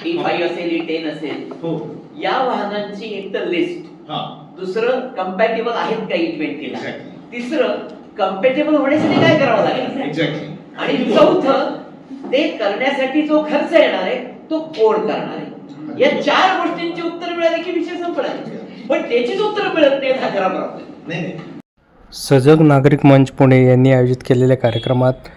E5 असेल E10 असेल हो या वाहनांची एक तर लिस्ट, दुसरं कम्पॅटेबल आहेत का E20 ला, तिसरं कम्पॅटेबल होण्यासाठी काय करावं लागेल, आणि चौथं ते करण्यासाठी जो खर्च येणार आहे तो कोण करणार आहे. या 4 गोष्टींची उत्तर मिळाली की विषय संपला. पण त्याचीच उत्तर मिळत नाही हा खरा प्रॉब्लेम. नाही. सजग नागरिक मंच पुणे यांनी आयोजित केलेल्या कार्यक्रमात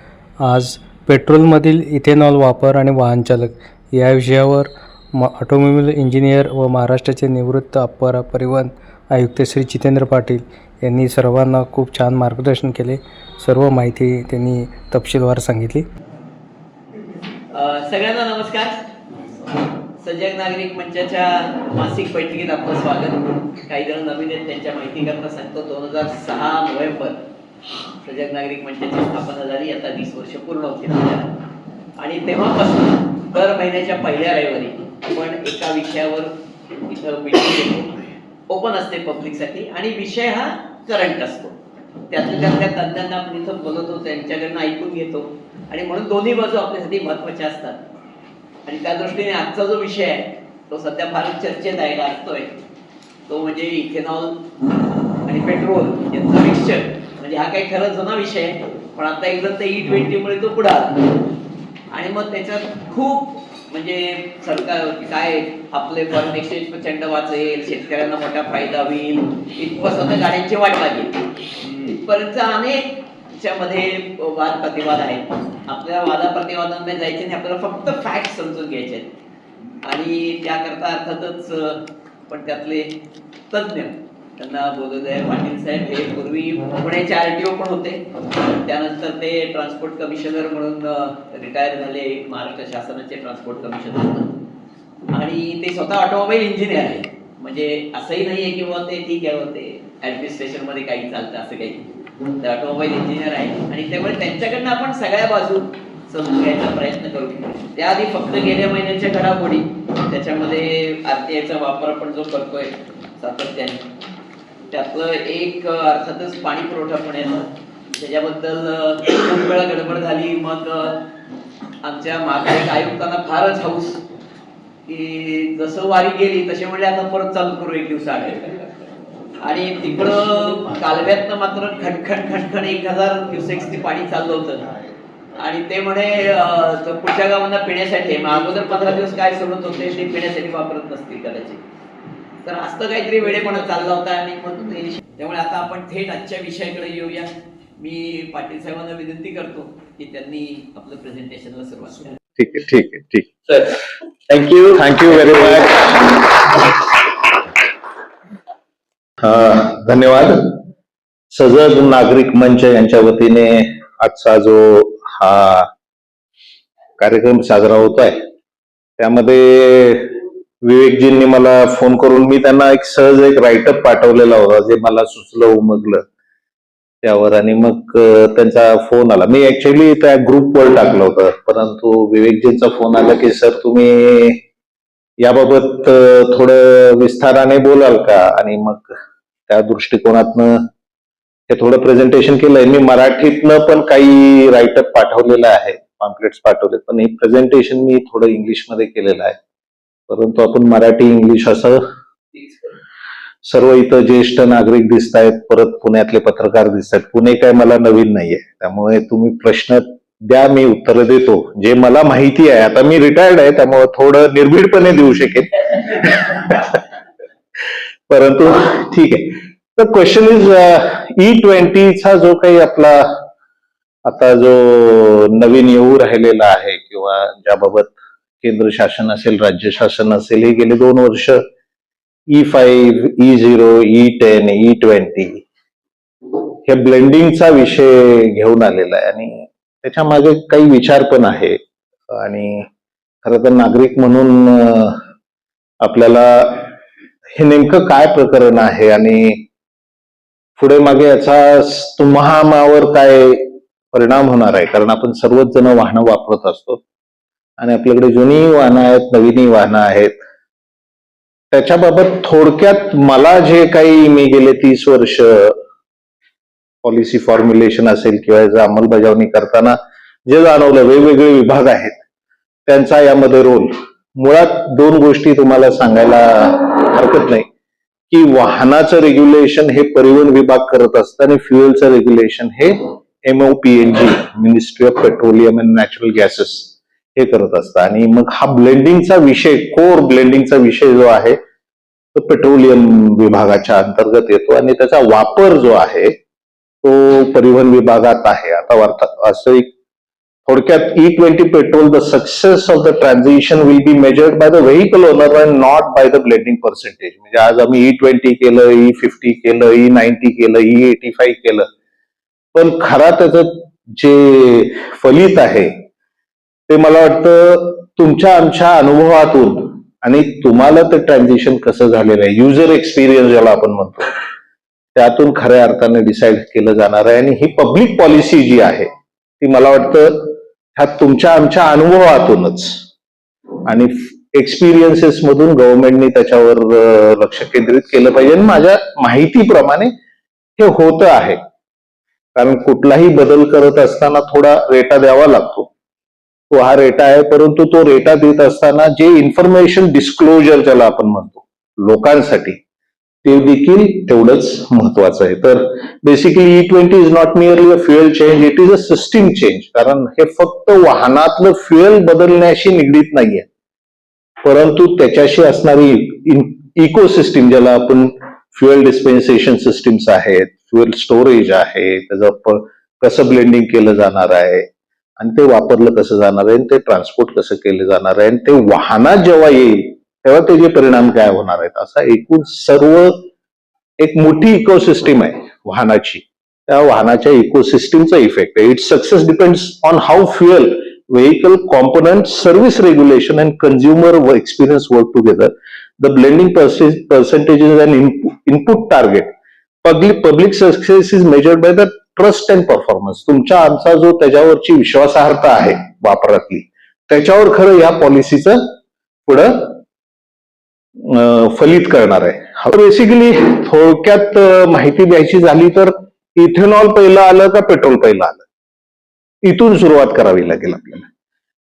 आज पेट्रोलमधील इथेनॉल वापर आणि वाहनचालक या विषयावर ऑटोमोबाईल इंजिनियर व महाराष्ट्राचे निवृत्त अपर परिवहन आयुक्त श्री जितेंद्र पाटील यांनी सर्वांना खूप छान मार्गदर्शन केले. सर्व माहिती त्यांनी तपशीलवार सांगितली. सगळ्यांना नमस्कार. सजग नागरिक मंचाच्या मासिक बैठकीत आपलं स्वागत. काही जण नवीन आहेत त्यांच्या माहितीकरता सांगतो. 2006 नोव्हेंबर सजग नागरिक मंचाची स्थापना झाली. आता 20 वर्ष पूर्ण होतील आपल्याला. आणि तेव्हापासून दर महिन्याच्या पहिल्या रविवारी आपण एका विषयावर इथं मीटिंग घेतो. ओपन असते पब्लिकसाठी आणि विषय हा करंट असतो. त्यातल्या तज्ञांना आपण इथं बोलवतो, त्यांच्याकडनं ऐकून घेतो आणि म्हणून दोन्ही बाजू आपल्यासाठी महत्वाच्या असतात. आणि त्या दृष्टीने आजचा जो विषय आहे तो सध्या फारच चर्चेत आहे, गाजतोय. तो म्हणजे इथेनॉल आणि पेट्रोल यांचा मिक्सचर. म्हणजे हा काही खरं जुना विषय आहे, पण आता एकदम त्या E20 मुळे तो पुढे आला. आणि मग त्याच्यात खूप म्हणजे सरकार काय आपले फॉरेन एक्सचेंज प्रचंड वाचेल, शेतकऱ्यांना मोठा फायदा होईल, इथपासून गाड्यांची वाट लागेल, इथपर्यंत अनेक मध्ये वाद प्रतिवाद आहेत. आपल्या वादा प्रतिवादांमध्ये जायचे नाही, आपल्याला फक्त फॅक्ट समजून घ्यायचे आहेत. आणि त्याकरता अर्थातच पण त्यातले तज्ञ त्यांना बोलवलंय. पाटील साहेब हे पूर्वी पुण्याचे RTO पण होते, त्यानंतर ते ट्रान्सपोर्ट कमिशनर म्हणून रिटायर झाले, महाराष्ट्र शासनाचे ट्रान्सपोर्ट कमिशनर. आणि ते स्वतः ऑटोमोबाईल इंजिनियर आहे. म्हणजे असंही नाहीये की बुवा ते ठीक आहे ते ऍडमिनिस्ट्रेशन मध्ये काही चालतं असं काही. ते ऑटोमोबाईल इंजिनियर आहे आणि त्यामुळे त्यांच्याकडनं आपण सगळ्या बाजू समजून घ्यायचा प्रयत्न करू. त्याआधी फक्त गेल्या महिन्याच्या घडामोडी, त्याच्यामध्ये RTIचा वापर आपण जो करतोय सातत्याने, त्यातलं एक अर्थातच पाणी पुरवठा पुण्याचा. त्याच्याबद्दल खूप वेळा गडबड झाली. मग आमच्या महापालिका आयुक्तांना फारच हौस की जसं वारी गेली तसे म्हणजे आता परत चालू करू एक दिवसाआड. आणि तिकडं कालव्यातनं मात्र खटखट 1000 क्युसेक्स पाणी चाललं होतं. आणि ते म्हणे पुढच्या गावांना पिण्यासाठी, मग अगोदर 15 दिवस काय सोडत होते ते पिण्यासाठी वापरत नसतील कदाचित. तर असं काहीतरी वेळेपणा चालला होता. आणि मग त्यामुळे आता आपण थेट आजच्या विषयाकडे येऊया. मी पाटील साहेबांना विनंती करतो की त्यांनी आपलं प्रेझेंटेशनला सुरुवात करा. ठीक आहे सर. Thank you very much. धन्यवाद. सजग नागरिक मंच यांच्या वतीने आजचा जो हा कार्यक्रम साजरा होत आहे त्यामध्ये विवेकजींनी मला फोन करून मी त्यांना सहज एक राईटअप पाठवलेला होता जे मला सुचलं उमगलं त्यावर. आणि मग त्यांचा फोन आला. मी ऍक्च्युअली त्या ग्रुपवर टाकलं होतं, परंतु विवेकजींचा फोन आला की सर तुम्ही याबाबत थोडं विस्ताराने बोलाल का. आणि मग त्या दृष्टिकोनातनं हे थोडं प्रेझेंटेशन केलंय. मी मराठीतनं पण काही राईटअप पाठवलेलं आहे, पॅम्पलेट्स पाठवले, पण हे प्रेझेंटेशन मी थोडं इंग्लिशमध्ये केलेलं आहे. परंतु आपण मराठी इंग्लिश असं सर्व इथं ज्येष्ठ नागरिक दिसत आहेत, परत पुण्यातले पत्रकार दिसत आहेत. पुणे काय मला नवीन नाहीये, त्यामुळे तुम्ही प्रश्न द्या, मी उत्तर देतो जे मला माहिती आहे. आता मी रिटायर्ड आहे त्यामुळे थोडं निर्भीडपणे देऊ शकेन. परंतु ठीक आहे. तर क्वेश्चन इज E20चा जो काही आपला आता जो नवीन येऊ राहिलेला आहे किंवा ज्याबाबत केंद्र शासन असेल राज्य शासन असेल हे गेले 2 वर्ष E5, E0, E10, E20 हे ब्लेंडिंगचा विषय घेऊन आलेला आहे. आणि त्याच्या मागे काही विचार पण आहे. आणि खरं तर नागरिक म्हणून आपल्याला हे नेमकं काय प्रकरण आहे आणि पुढे मागे याचा तुम्हामावर काय परिणाम होणार आहे. कारण आपण सर्वच जण वाहनं वापरत असतो आणि आपल्याकडे जुनी वाहनं आहेत, नवीनही वाहनं आहेत. त्याच्याबाबत थोडक्यात मला जे काही मी गेले 30 वर्ष पॉलिसी फॉर्म्युलेशन असेल किंवा याचं अंमलबजावणी करताना जे जाणवलं, वेगवेगळे विभाग आहेत त्यांचा यामध्ये रोल. मुळात दोन गोष्टी तुम्हाला सांगायला हरकत नाही की वाहनाचं रेग्युलेशन हे परिवहन विभाग करत असतं आणि फ्युएलचं रेग्युलेशन हे MOPNG, ministry of petroleum and natural gases, हे करत असतं. आणि मग हा ब्लेंडिंगचा विषय, कोर ब्लेंडिंगचा विषय जो आहे तो पेट्रोलियम विभागाच्या अंतर्गत येतो आणि त्याचा वापर जो आहे तो परिवहन विभागात आहे. आता असं एक थोडक्यात E20 petrol, the success of the transition will be measured by the vehicle owner and not by the blending percentage. म्हणजे आज आम्ही E20 केलं, E50 केलं, E90 केलं, E85 केलं, पण खरा त्याचं जे फलित आहे ते मला वाटतं तुमच्या आमच्या अनुभवातून आणि तुम्हाला ते ट्रान्झिशन कसं झालेलं आहे, युजर एक्सपिरियन्स ज्याला आपण म्हणतो, त्यातून खऱ्या अर्थाने डिसाईड केलं जाणार आहे. आणि ही पब्लिक पॉलिसी जी आहे ती मला वाटतं ह्या तुमच्या आमच्या अनुभवातूनच आणि एक्सपिरियन्सेस मधून गव्हर्नमेंटने त्याच्यावर लक्ष केंद्रित केलं पाहिजे. आणि माझ्या माहितीप्रमाणे हे होतं आहे, कारण कुठलाही बदल करत असताना थोडा रेटा द्यावा लागतो. तो हा रेटा आहे, परंतु तो रेटा देत असताना जे इन्फॉर्मेशन डिस्क्लोजर ज्याला आपण म्हणतो लोकांसाठी, ते देखील तेवढंच महत्वाचं आहे. तर basically E20 is not merely a fuel change, it is a system change. कारण हे फक्त वाहनातलं फ्युएल बदलण्याशी निगडीत नाहीये, परंतु त्याच्याशी असणारी इकोसिस्टीम ज्याला आपण फ्युएल डिस्पेन्सेशन सिस्टीम्स आहेत, फ्युएल स्टोरेज आहे, त्याचं कसं ब्लेंडिंग केलं जाणार आहे आणि ते वापरलं कसं जाणार आहे, ते ट्रान्सपोर्ट कसं केलं जाणार आहे, आणि ते वाहनात जेव्हा येईल तेव्हा त्याचे परिणाम काय होणार आहेत, असा एकूण सर्व एक मोठी इकोसिस्टीम आहे वाहनाची. त्या वाहनाच्या इकोसिस्टीमचा इफेक्ट आहे. Its success depends on how fuel, vehicle component, service regulation and consumer experience work together. The blending percentage is an input target. Public success is measured by the trust and performance. तुमच्या आमचा जो त्याच्यावरची विश्वासार्हता आहे वापरातली, त्याच्यावर खरं या पॉलिसीचं पुढं फलित करणार आहे. बेसिकली थोडक्यात माहिती द्यायची झाली तर इथेनॉल पहिलं आलं का पेट्रोल पहिलं आलं, इथून सुरुवात करावी लागेल आपल्याला.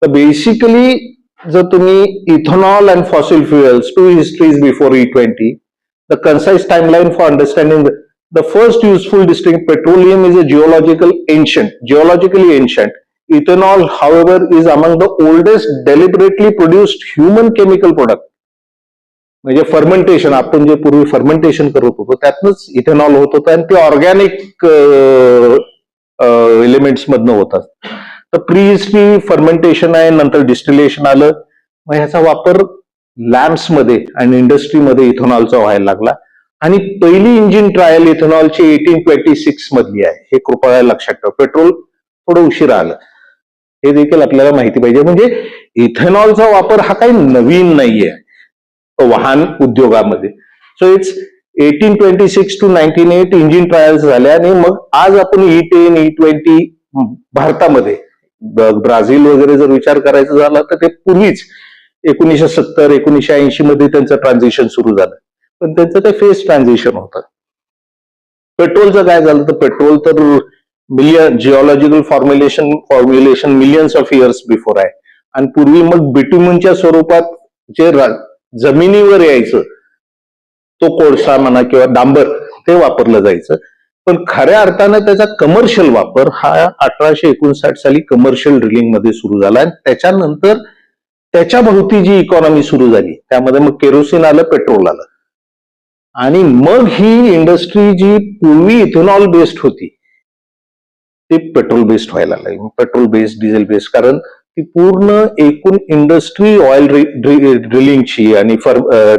तर बेसिकली जर तुम्ही ethanol and fossil fuels, two histories before E20, the concise timeline for understanding the first useful distinct, petroleum is a geologically ancient. Ethanol, however, is among the oldest deliberately produced human chemical product. म्हणजे fermentation, आपण जे पूर्वी fermentation करत होतो त्यातनंच ethanol होत होतं आणि ते ऑर्गॅनिक एलिमेंट्स मधनं होतात. तर प्री हिस्ट्री फर्मेंटेशन आहे, नंतर डिस्टिलेशन आलं. मग ह्याचा वापर लॅम्प्स मध्ये आणि इंडस्ट्रीमध्ये इथेनॉलचा व्हायला लागला. आणि पहिली इंजिन ट्रायल इथेनॉलची 1826 मधली आहे, हे कृपया लक्षात ठेवा. पेट्रोल थोडं उशिरा आलं, हे देखील आपल्याला माहिती पाहिजे. म्हणजे इथेनॉलचा वापर हा काही नवीन नाहीये वाहन उद्योगामध्ये. So it's 1826 to 1908 engine trials झाल्या. आणि मग आज आपण E10, E20 भारतामध्ये, ब्राझील वगैरे जर विचार करायचा झाला तर ते पूर्वीच 1970, 1980 मध्ये त्यांचं ट्रान्झिशन सुरू झालं, पण त्यांचं ते फेज ट्रान्झिशन होतं. पेट्रोलचं काय झालं तर पेट्रोल तर geological formulation millions of years before आहे. आणि पूर्वी मग बिट्युमनच्या स्वरूपात जे जमिनीवर यायचं, तो कोळसा म्हणा किंवा डांबर, ते वापरलं जायचं. पण खऱ्या अर्थानं त्याचा कमर्शियल वापर हा 1859 साली कमर्शियल ड्रिलिंग मध्ये सुरू झाला. आणि त्याच्यानंतर त्याच्या भोवती जी इकॉनॉमी सुरू झाली त्यामध्ये मग केरोसिन आलं, पेट्रोल आलं. आणि मग ही इंडस्ट्री जी पूर्वी इथेनॉल बेस्ड होती ती पेट्रोल बेस्ड व्हायला लागली. पेट्रोल बेस्ड, डिझेल बेस्ड, कारण ती पूर्ण एकूण इंडस्ट्री ऑइल ड्रिलिंगची आणि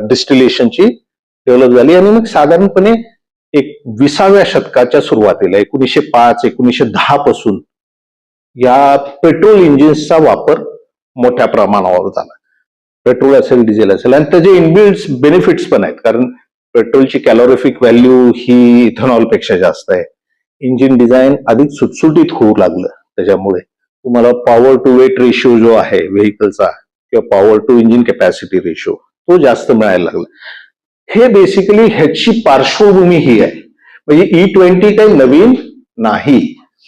डिस्टिलेशनची डेव्हलप झाली. आणि मग साधारणपणे 20व्या शतकाच्या सुरुवातीला 1905, 1910 पासून या पेट्रोल इंजिन्सचा वापर मोठ्या प्रमाणावर झाला. पेट्रोल असेल, डिझेल असेल, आणि त्याचे इनबिल्ट बेनिफिट्स पण आहेत. कारण पेट्रोलची कॅलोरिफिक व्हॅल्यू ही इथेनॉल पेक्षा जास्त आहे. इंजिन डिझाईन अधिक सुटसुटीत होऊ लागलं, त्याच्यामुळे तुम्हाला पॉवर टू वेट रेशिओ जो आहे व्हेकलचा किंवा power to engine capacity ratio तो जास्त मिळायला लागला. हे बेसिकली ह्याची पार्श्वभूमी ही आहे. म्हणजे E20 काही नवीन नाही.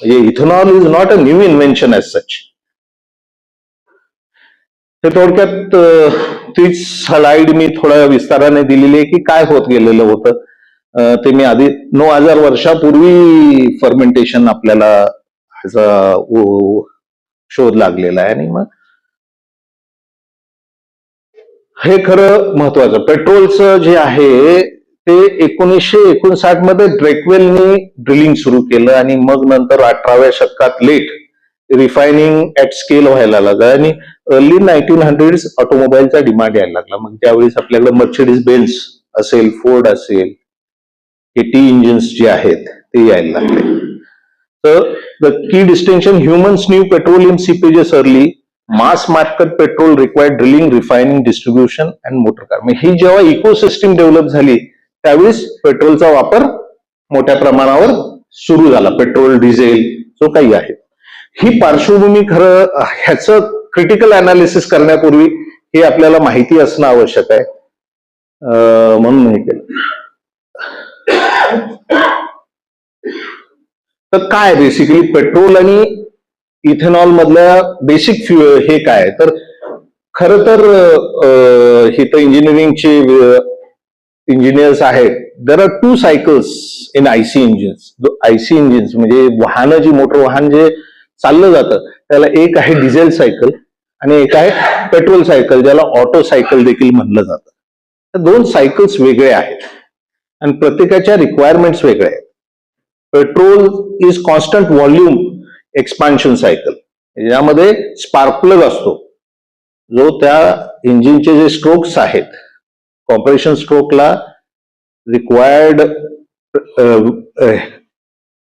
म्हणजे ethanol is not a new invention as such. हे थोडक्यात तीच स्लाइड मी थोड्या विस्ताराने दिलेली आहे की काय होत गेलेलं होतं. ते मी आधी 9,000 वर्षापूर्वी फर्मेंटेशन आपल्याला ह्याचा शोध लागलेला आहे. आणि मग हे खरं महत्वाचं पेट्रोलचं जे आहे ते 1959 मध्ये ड्रेकवेलनी ड्रिलिंग सुरू केलं आणि मग नंतर 18व्या शतकात लेट रिफायनिंग ऍट स्केल व्हायला लागलं आणि अर्ली 1900s ऑटोमोबाईलचा डिमांड यायला लागला. मग त्यावेळेस आपल्याकडे मर्सिडीज बेन्झ असेल, फोर्ड असेल, हे टी इंजिन्स जे आहेत ते यायला लागले. तर the key distinction humans new petroleum seepages early mass market petrol required drilling, refining, distribution and motor car. ही जेव्हा इकोसिस्टीम डेव्हलप झाली त्यावेळेस पेट्रोलचा वापर मोठ्या प्रमाणावर सुरू झाला. पेट्रोल, डिझेल जो काही आहे. ही पार्श्वभूमी खरं ह्याचं क्रिटिकल अनालिसिस करण्यापूर्वी हे आपल्याला माहिती असणं आवश्यक आहे, म्हणून हे केलं. तर काय बेसिकली पेट्रोल आणि इथेनॉल मधल्या बेसिक फ्युएल हे काय, तर खरं तर हे तर इंजिनिअरिंगचे इंजिनियर्स आहेत. There are 2 cycles in IC engines. IC engines म्हणजे वाहनं जी मोटर वाहन जे चाललं जातं त्याला एक आहे डिझेल सायकल आणि एक आहे पेट्रोल सायकल, ज्याला ऑटो सायकल देखील म्हणलं जातं. तर 2 सायकल्स वेगळे आहेत आणि प्रत्येकाच्या रिक्वायरमेंट्स वेगळ्या आहेत. Petrol is constant volume expansion cycle, यामध्ये स्पार्क प्लग असतो जो त्या इंजिनचे जे स्ट्रोक्स आहेत, कॉम्प्रेशन स्ट्रोकला रिक्वायर्ड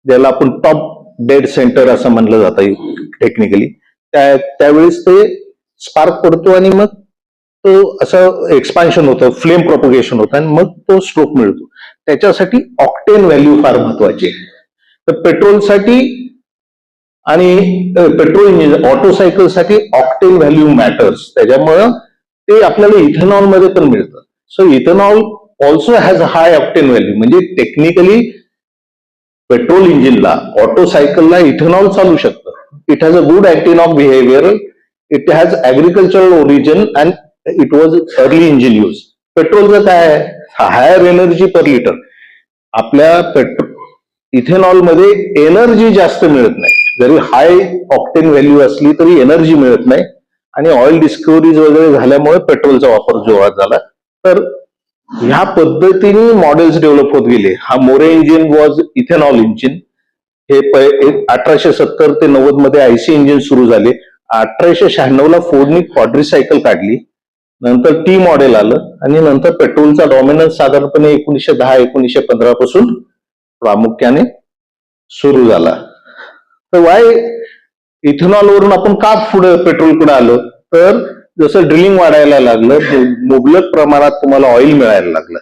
ज्याला आपण टॉप डेड सेंटर असं म्हणलं जातं टेक्निकली, त्यावेळेस ते स्पार्क पडतो आणि मग तो असं एक्सपान्शन होतं, फ्लेम प्रोपगेशन होतं आणि मग तो स्ट्रोक मिळतो. त्याच्यासाठी ऑक्टेन व्हॅल्यू फार महत्वाची आहे. तर पेट्रोलसाठी आणि पेट्रोल इंजिन ऑटो सायकलसाठी ऑक्टेन व्हॅल्यू मॅटर्स. त्याच्यामुळं ते आपल्याला इथेनॉल मध्ये पण मिळतं. So ethanol also has high octane value. म्हणजे टेक्निकली पेट्रोल इंजिनला, ऑटो सायकलला इथेनॉल चालू शकतं. It has a good antiknock behaviour, it has agricultural origin and it was early engine use. पेट्रोलचं काय आहे, हायर एनर्जी पर लिटर. आपल्या ethanol मध्ये एनर्जी जास्त मिळत नाही, जरी हाय ऑक्टेन व्हॅल्यू असली तरी एनर्जी मिळत नाही. आणि ऑइल डिस्कव्हरीज वगैरे झाल्यामुळे पेट्रोलचा वापर जोरात झाला. तर ह्या पद्धतीने मॉडेल्स डेव्हलप होत गेले. हा More engine was ethanol engine. हे 1870 ते 90 मध्ये आयसी इंजिन सुरू झाले. 1896 ला फोर्डनी क्वाड्रिसायकल काढली. नंतर टी मॉडेल आलं आणि नंतर पेट्रोलचा डॉमिनन्स साधारणपणे 1910-1915 पासून प्रामुख्याने सुरू झाला. तर वाय इथेनॉल वरून आपण का पुढे पेट्रोलकडे आलो, तर जसं ड्रिलिंग वाढायला लागलं, मुबलक प्रमाणात तुम्हाला ऑइल मिळायला लागलं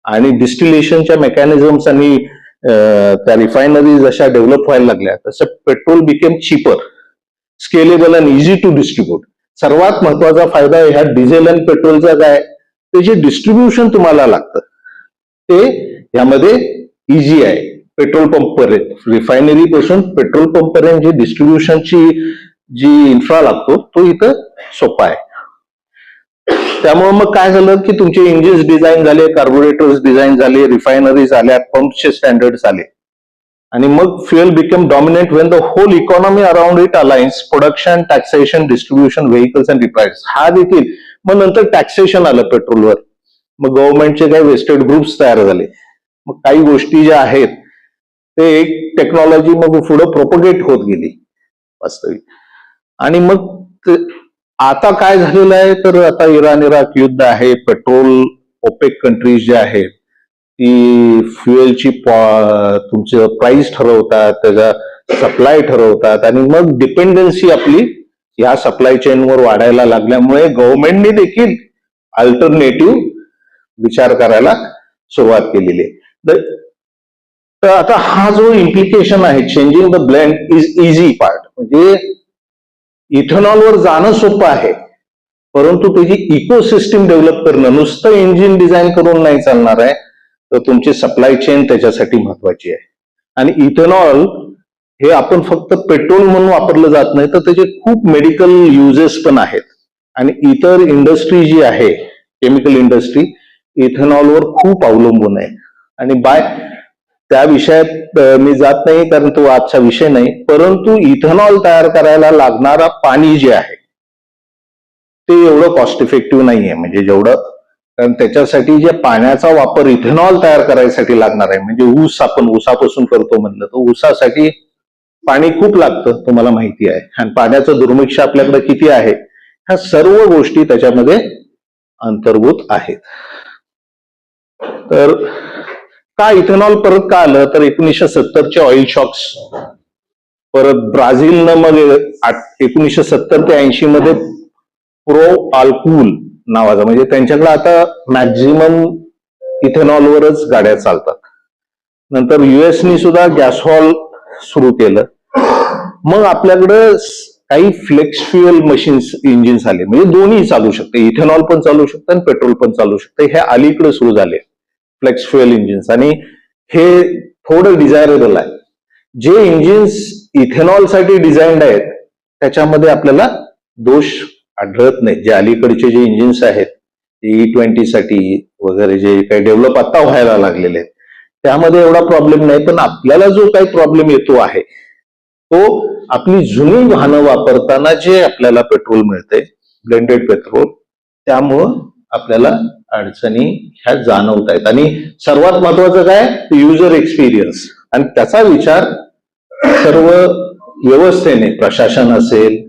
आणि डिस्टिलेशनच्या मेकॅनिझम्स आणि त्या रिफायनरी जशा डेव्हलप व्हायला लागल्या तसं petrol became cheaper, scalable and easy to distribute. सर्वात महत्वाचा फायदा ह्या डिझेल आणि पेट्रोलचा काय, ते जे डिस्ट्रीब्युशन तुम्हाला लागतं ते यामध्ये इझी आहे. पेट्रोल पंप पर्यंत, रिफायनरी पासून पेट्रोल पंप पर्यंत जी डिस्ट्रीब्युशनची जी इन्फ्रा लागतो तो इथं सोपा आहे. त्यामुळे मग काय झालं की तुमचे इंजिन्स डिझाईन झाले, कार्बोरेटर्स डिझाईन झाले, रिफायनरीज आल्या, पंपचे स्टँडर्ड्स आले आणि मग fuel become dominate when the whole economy around it aligns production, taxation, distribution, vehicles and repairs. हा देखील मग नंतर टॅक्सेशन आलं पेट्रोलवर. मग गव्हर्नमेंटचे काही वेस्टेड ग्रुप्स तयार झाले. मग काही गोष्टी ज्या आहेत ते एक टेक्नॉलॉजी मग पुढे प्रोपगेट होत गेली वास्तविक. आणि मग आता काय झालेलं आहे, तर आता इराण-इराक युद्ध आहे. पेट्रोल ओपेक कंट्रीज ज्या आहेत ती फ्युएलची तुमचं प्राइस ठरवतात, त्याचा सप्लाय ठरवतात आणि मग डिपेंडन्सी आपली या सप्लाय चेनवर वाढायला लागल्यामुळे गव्हर्नमेंटने देखील अल्टरनेटिव्ह विचार करायला सुरुवात केलेली आहे. तर आता हा जो इम्प्लिकेशन आहे, changing the blend is easy part. म्हणजे इथेनॉलवर जाणं सोपं आहे, परंतु त्याची इकोसिस्टीम डेव्हलप करणं, नुसतं इंजिन डिझाईन करून नाही चालणार आहे, तर तुमची सप्लाय चेन त्याच्यासाठी महत्वाची आहे. आणि इथेनॉल हे आपण फक्त पेट्रोल म्हणून वापरलं जात नाही, तर त्याचे खूप मेडिकल युजेस पण आहेत. आणि इतर इंडस्ट्री जी आहे, केमिकल इंडस्ट्री, इथेनॉलवर खूप अवलंबून आहे. आणि त्या विषयात मी जात नाही कारण तो आजचा विषय नाही, परंतु इथेनॉल तयार करायला लागणारा पाणी जे आहे ते एवढं कॉस्ट इफेक्टिव्ह नाहीये. म्हणजे जेवढं, कारण त्याच्यासाठी जे पाण्याचा वापर इथेनॉल तयार करायसाठी लागणार आहे, म्हणजे ऊस आपण ऊसापासून करतो म्हणलं तर ऊसासाठी पाणी खूप लागतं, तुम्हाला माहिती आहे. आणि पाण्याचं दुर्भिक्ष आपल्याकडे किती आहे, ह्या सर्व गोष्टी त्याच्यामध्ये अंतर्भूत आहेत. तर का इथेनॉल परत का आलं, तर 1970चे ऑइल शॉक्स, परत ब्राझीलनं मग 1970 ते 80 मध्ये प्रो अल्कूल नावाचा, म्हणजे त्यांच्याकडे आता मॅक्झिमम इथेनॉलवरच गाड्या चालतात. नंतर युएसनी सुद्धा गॅसहॉल सुरू केलं. मग आपल्याकडं काही फ्लेक्स फ्युएल मशीन्स, इंजिन्स आले, म्हणजे दोन्ही चालू शकते, इथेनॉल पण चालू शकतं आणि पेट्रोल पण चालू शकतं. हे अलीकडे सुरू झाले फ्लेक्स फ्युएल इंजिन्स, आणि हे थोडं डिझायरेबल आहे. जे इंजिन्स इथेनॉल साठी डिझाईन्ड आहेत त्याच्यामध्ये आपल्याला दोष आढळत नाही. जे अलीकडचे जे इंजिन्स आहेत, E20 साठी वगैरे जे काही डेव्हलप आता व्हायला लागलेले आहेत, त्यामध्ये एवढा प्रॉब्लेम नाही. पण आपल्याला जो काही प्रॉब्लेम येतो आहे तो आपली जुनी वाहनं वापरताना जे आपल्याला पेट्रोल मिळते, ब्लेंडेड पेट्रोल, त्यामुळं आपल्याला अडचणी ह्या जाणवत आहेत. आणि सर्वात महत्वाचं काय, युजर एक्सपिरियन्स, आणि त्याचा विचार सर्व व्यवस्थेने, प्रशासन असेल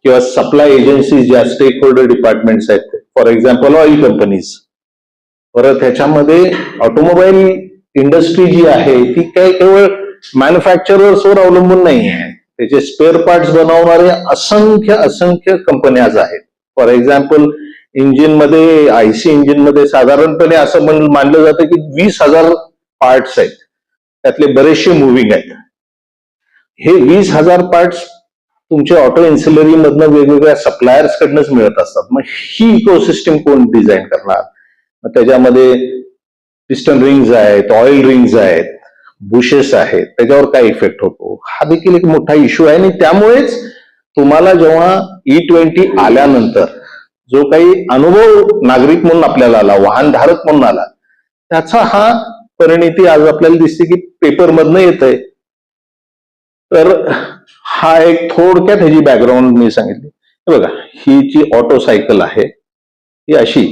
किंवा सप्लाय एजन्सी, ज्या स्टेक होल्डर डिपार्टमेंट्स आहेत, फॉर एक्झाम्पल ऑइल कंपनीज, परत ह्याच्यामध्ये ऑटोमोबाईल इंडस्ट्री जी आहे ती काय केवळ मॅन्युफॅक्चरर्सवर अवलंबून नाही आहे. त्याचे स्पेअर पार्ट्स बनवणारे असंख्य कंपन्याज आहेत. फॉर एक्झाम्पल इंजिन मध्ये, आयसी इंजिन मध्ये साधारणपणे असं मानलं जातं की 20,000 पार्ट्स आहेत, त्यातले बरेचसे मुव्हिंग आहेत. हे 20,000 पार्ट्स तुमच्या ऑटो इन्सिलरी मधनं वेगवेगळ्या सप्लायर्स कडनंच मिळत असतात. मग ही इकोसिस्टम कोण डिझाईन करणार? मग त्याच्यामध्ये पिस्टन रिंग्स आहेत, ऑइल रिंग्स आहेत, बुशेस आहेत, त्याच्यावर काय इफेक्ट होतो, हा देखील एक मोठा इश्यू आहे. आणि त्यामुळेच तुम्हाला जेव्हा E20 आल्यानंतर जो काही अनुभव नागरिक म्हणून आपल्याला आला, वाहनधारक म्हणून आला, त्याचा हा परिणिती आज आपल्याला दिसते की पेपरमधनं येत आहे. तर हा एक थोडक्यात ह्याची बॅकग्राऊंड मी सांगितली. बघा, ही जी ऑटो सायकल आहे ही अशी,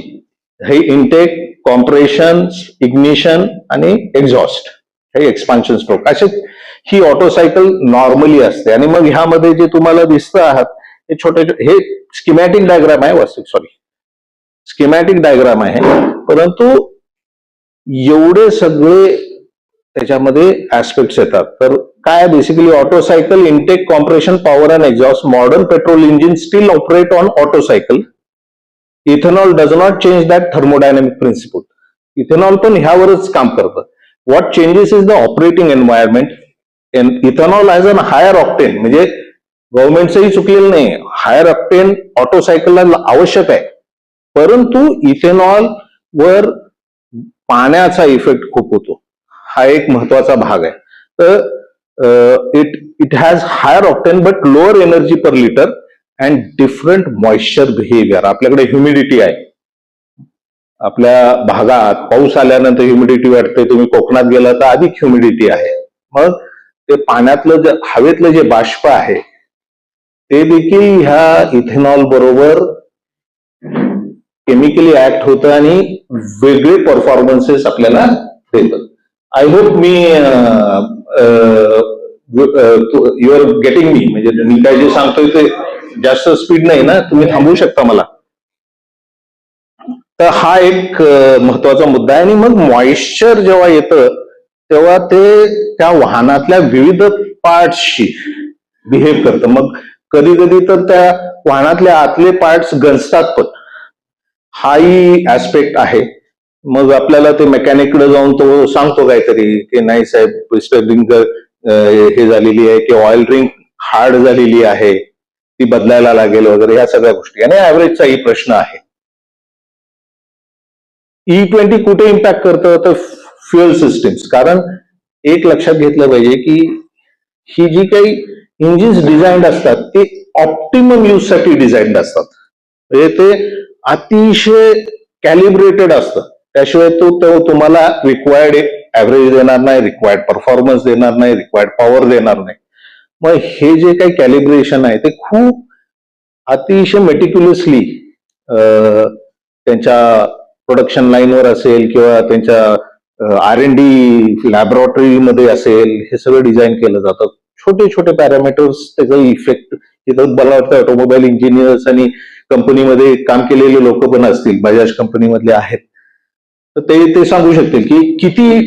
हे इनटेक, कॉम्प्रेशन, इग्निशन आणि एक्झॉस्ट, हे एक्सपान्शन स्ट्रोक, असे ही ऑटो सायकल नॉर्मली असते. आणि मग ह्यामध्ये जे तुम्हाला दिसतं आहात हे छोटे, हे स्कीमॅटिक डायग्राम आहे, स्कीमॅटिक डायग्राम आहे, परंतु एवढे सगळे त्याच्यामध्ये ऍस्पेक्ट्स येतात. तर काय basically Otto cycle, intake, compression, power and exhaust, modern petrol engine still operate on Otto cycle. Ethanol does not change that thermodynamic principle. Ethanol पण ह्यावरच काम करतं. What changes is the operating environment. Ethanol has an higher octane, म्हणजे गव्हर्नमेंटचंही चुकलेलं नाही, higher octane auto सायकलला आवश्यक आहे, परंतु इथेनॉल वर पाण्याचा इफेक्ट खूप होतो, हा एक महत्वाचा भाग आहे. तर it has higher octane but lower energy per litre and different moisture behaviour. आपल्याकडे ह्युमिडिटी आहे, आपल्या भागात पाऊस आल्यानंतर ह्युमिडिटी वाढते, तुम्ही कोकणात गेला तर अधिक ह्युमिडिटी आहे. मग ते पाण्यातलं हवेतलं जे बाष्प आहे ते देखील ह्या इथेनॉल बरोबर केमिकली ऍक्ट होतं आणि वेगळे परफॉर्मन्सेस आपल्याला देतं. आय होप मी यू आर गेटिंग मी, म्हणजे मी काय जे सांगतोय ते जास्त स्पीड नाही ना, तुम्ही थांबवू शकता मला. तर हा एक महत्वाचा मुद्दा आहे. आणि मग मॉइश्चर जेव्हा येतं तेव्हा ते त्या वाहनातल्या विविध पार्ट्सशी बिहेव करतं. मग कधी कधी तर त्या वाहनातल्या आतले पार्ट्स गंजतात पण, हाही ऍस्पेक्ट आहे. मग आपल्याला ते मेकॅनिककडे जाऊन तो सांगतो काहीतरी की नाही साहेब, पिस्टन रिंग हे झालेली आहे की ऑइल रिंग हार्ड झालेली आहे, ती बदलायला लागेल वगैरे, ह्या सगळ्या गोष्टी. आणि ऍव्हरेजचाही प्रश्न आहे. E20 कुठे इम्पॅक्ट करतं, तर फ्युएल सिस्टीम्स. कारण एक लक्षात घेतलं पाहिजे की ही जी काही इंजिन्स डिझाईन्ड असतात ते ऑप्टिमम यूज साठी डिझाईन्ड असतात. म्हणजे ते अतिशय कॅलिब्रेटेड असतं. त्याशिवाय तो तुम्हाला रिक्वायर्ड ऍव्हरेज देणार नाही, रिक्वायर्ड परफॉर्मन्स देणार नाही, रिक्वायर्ड पॉवर देणार नाही. मग हे जे काही कॅलिब्रेशन आहे ते खूप अतिशय मेटिक्युलसली त्यांच्या प्रोडक्शन लाईनवर असेल किंवा त्यांच्या R&D लॅबोरेटरीमध्ये असेल, हे सगळं डिझाईन केलं जातं. छोटे छोटे पॅरामीटर्स त्याचा इफेक्ट तिथं मला वाटतं ऑटोमोबाईल इंजिनियर्स आणि कंपनीमध्ये काम केलेले लोक पण असतील, बजाज कंपनीमधले आहेत, तर ते सांगू शकतील की किती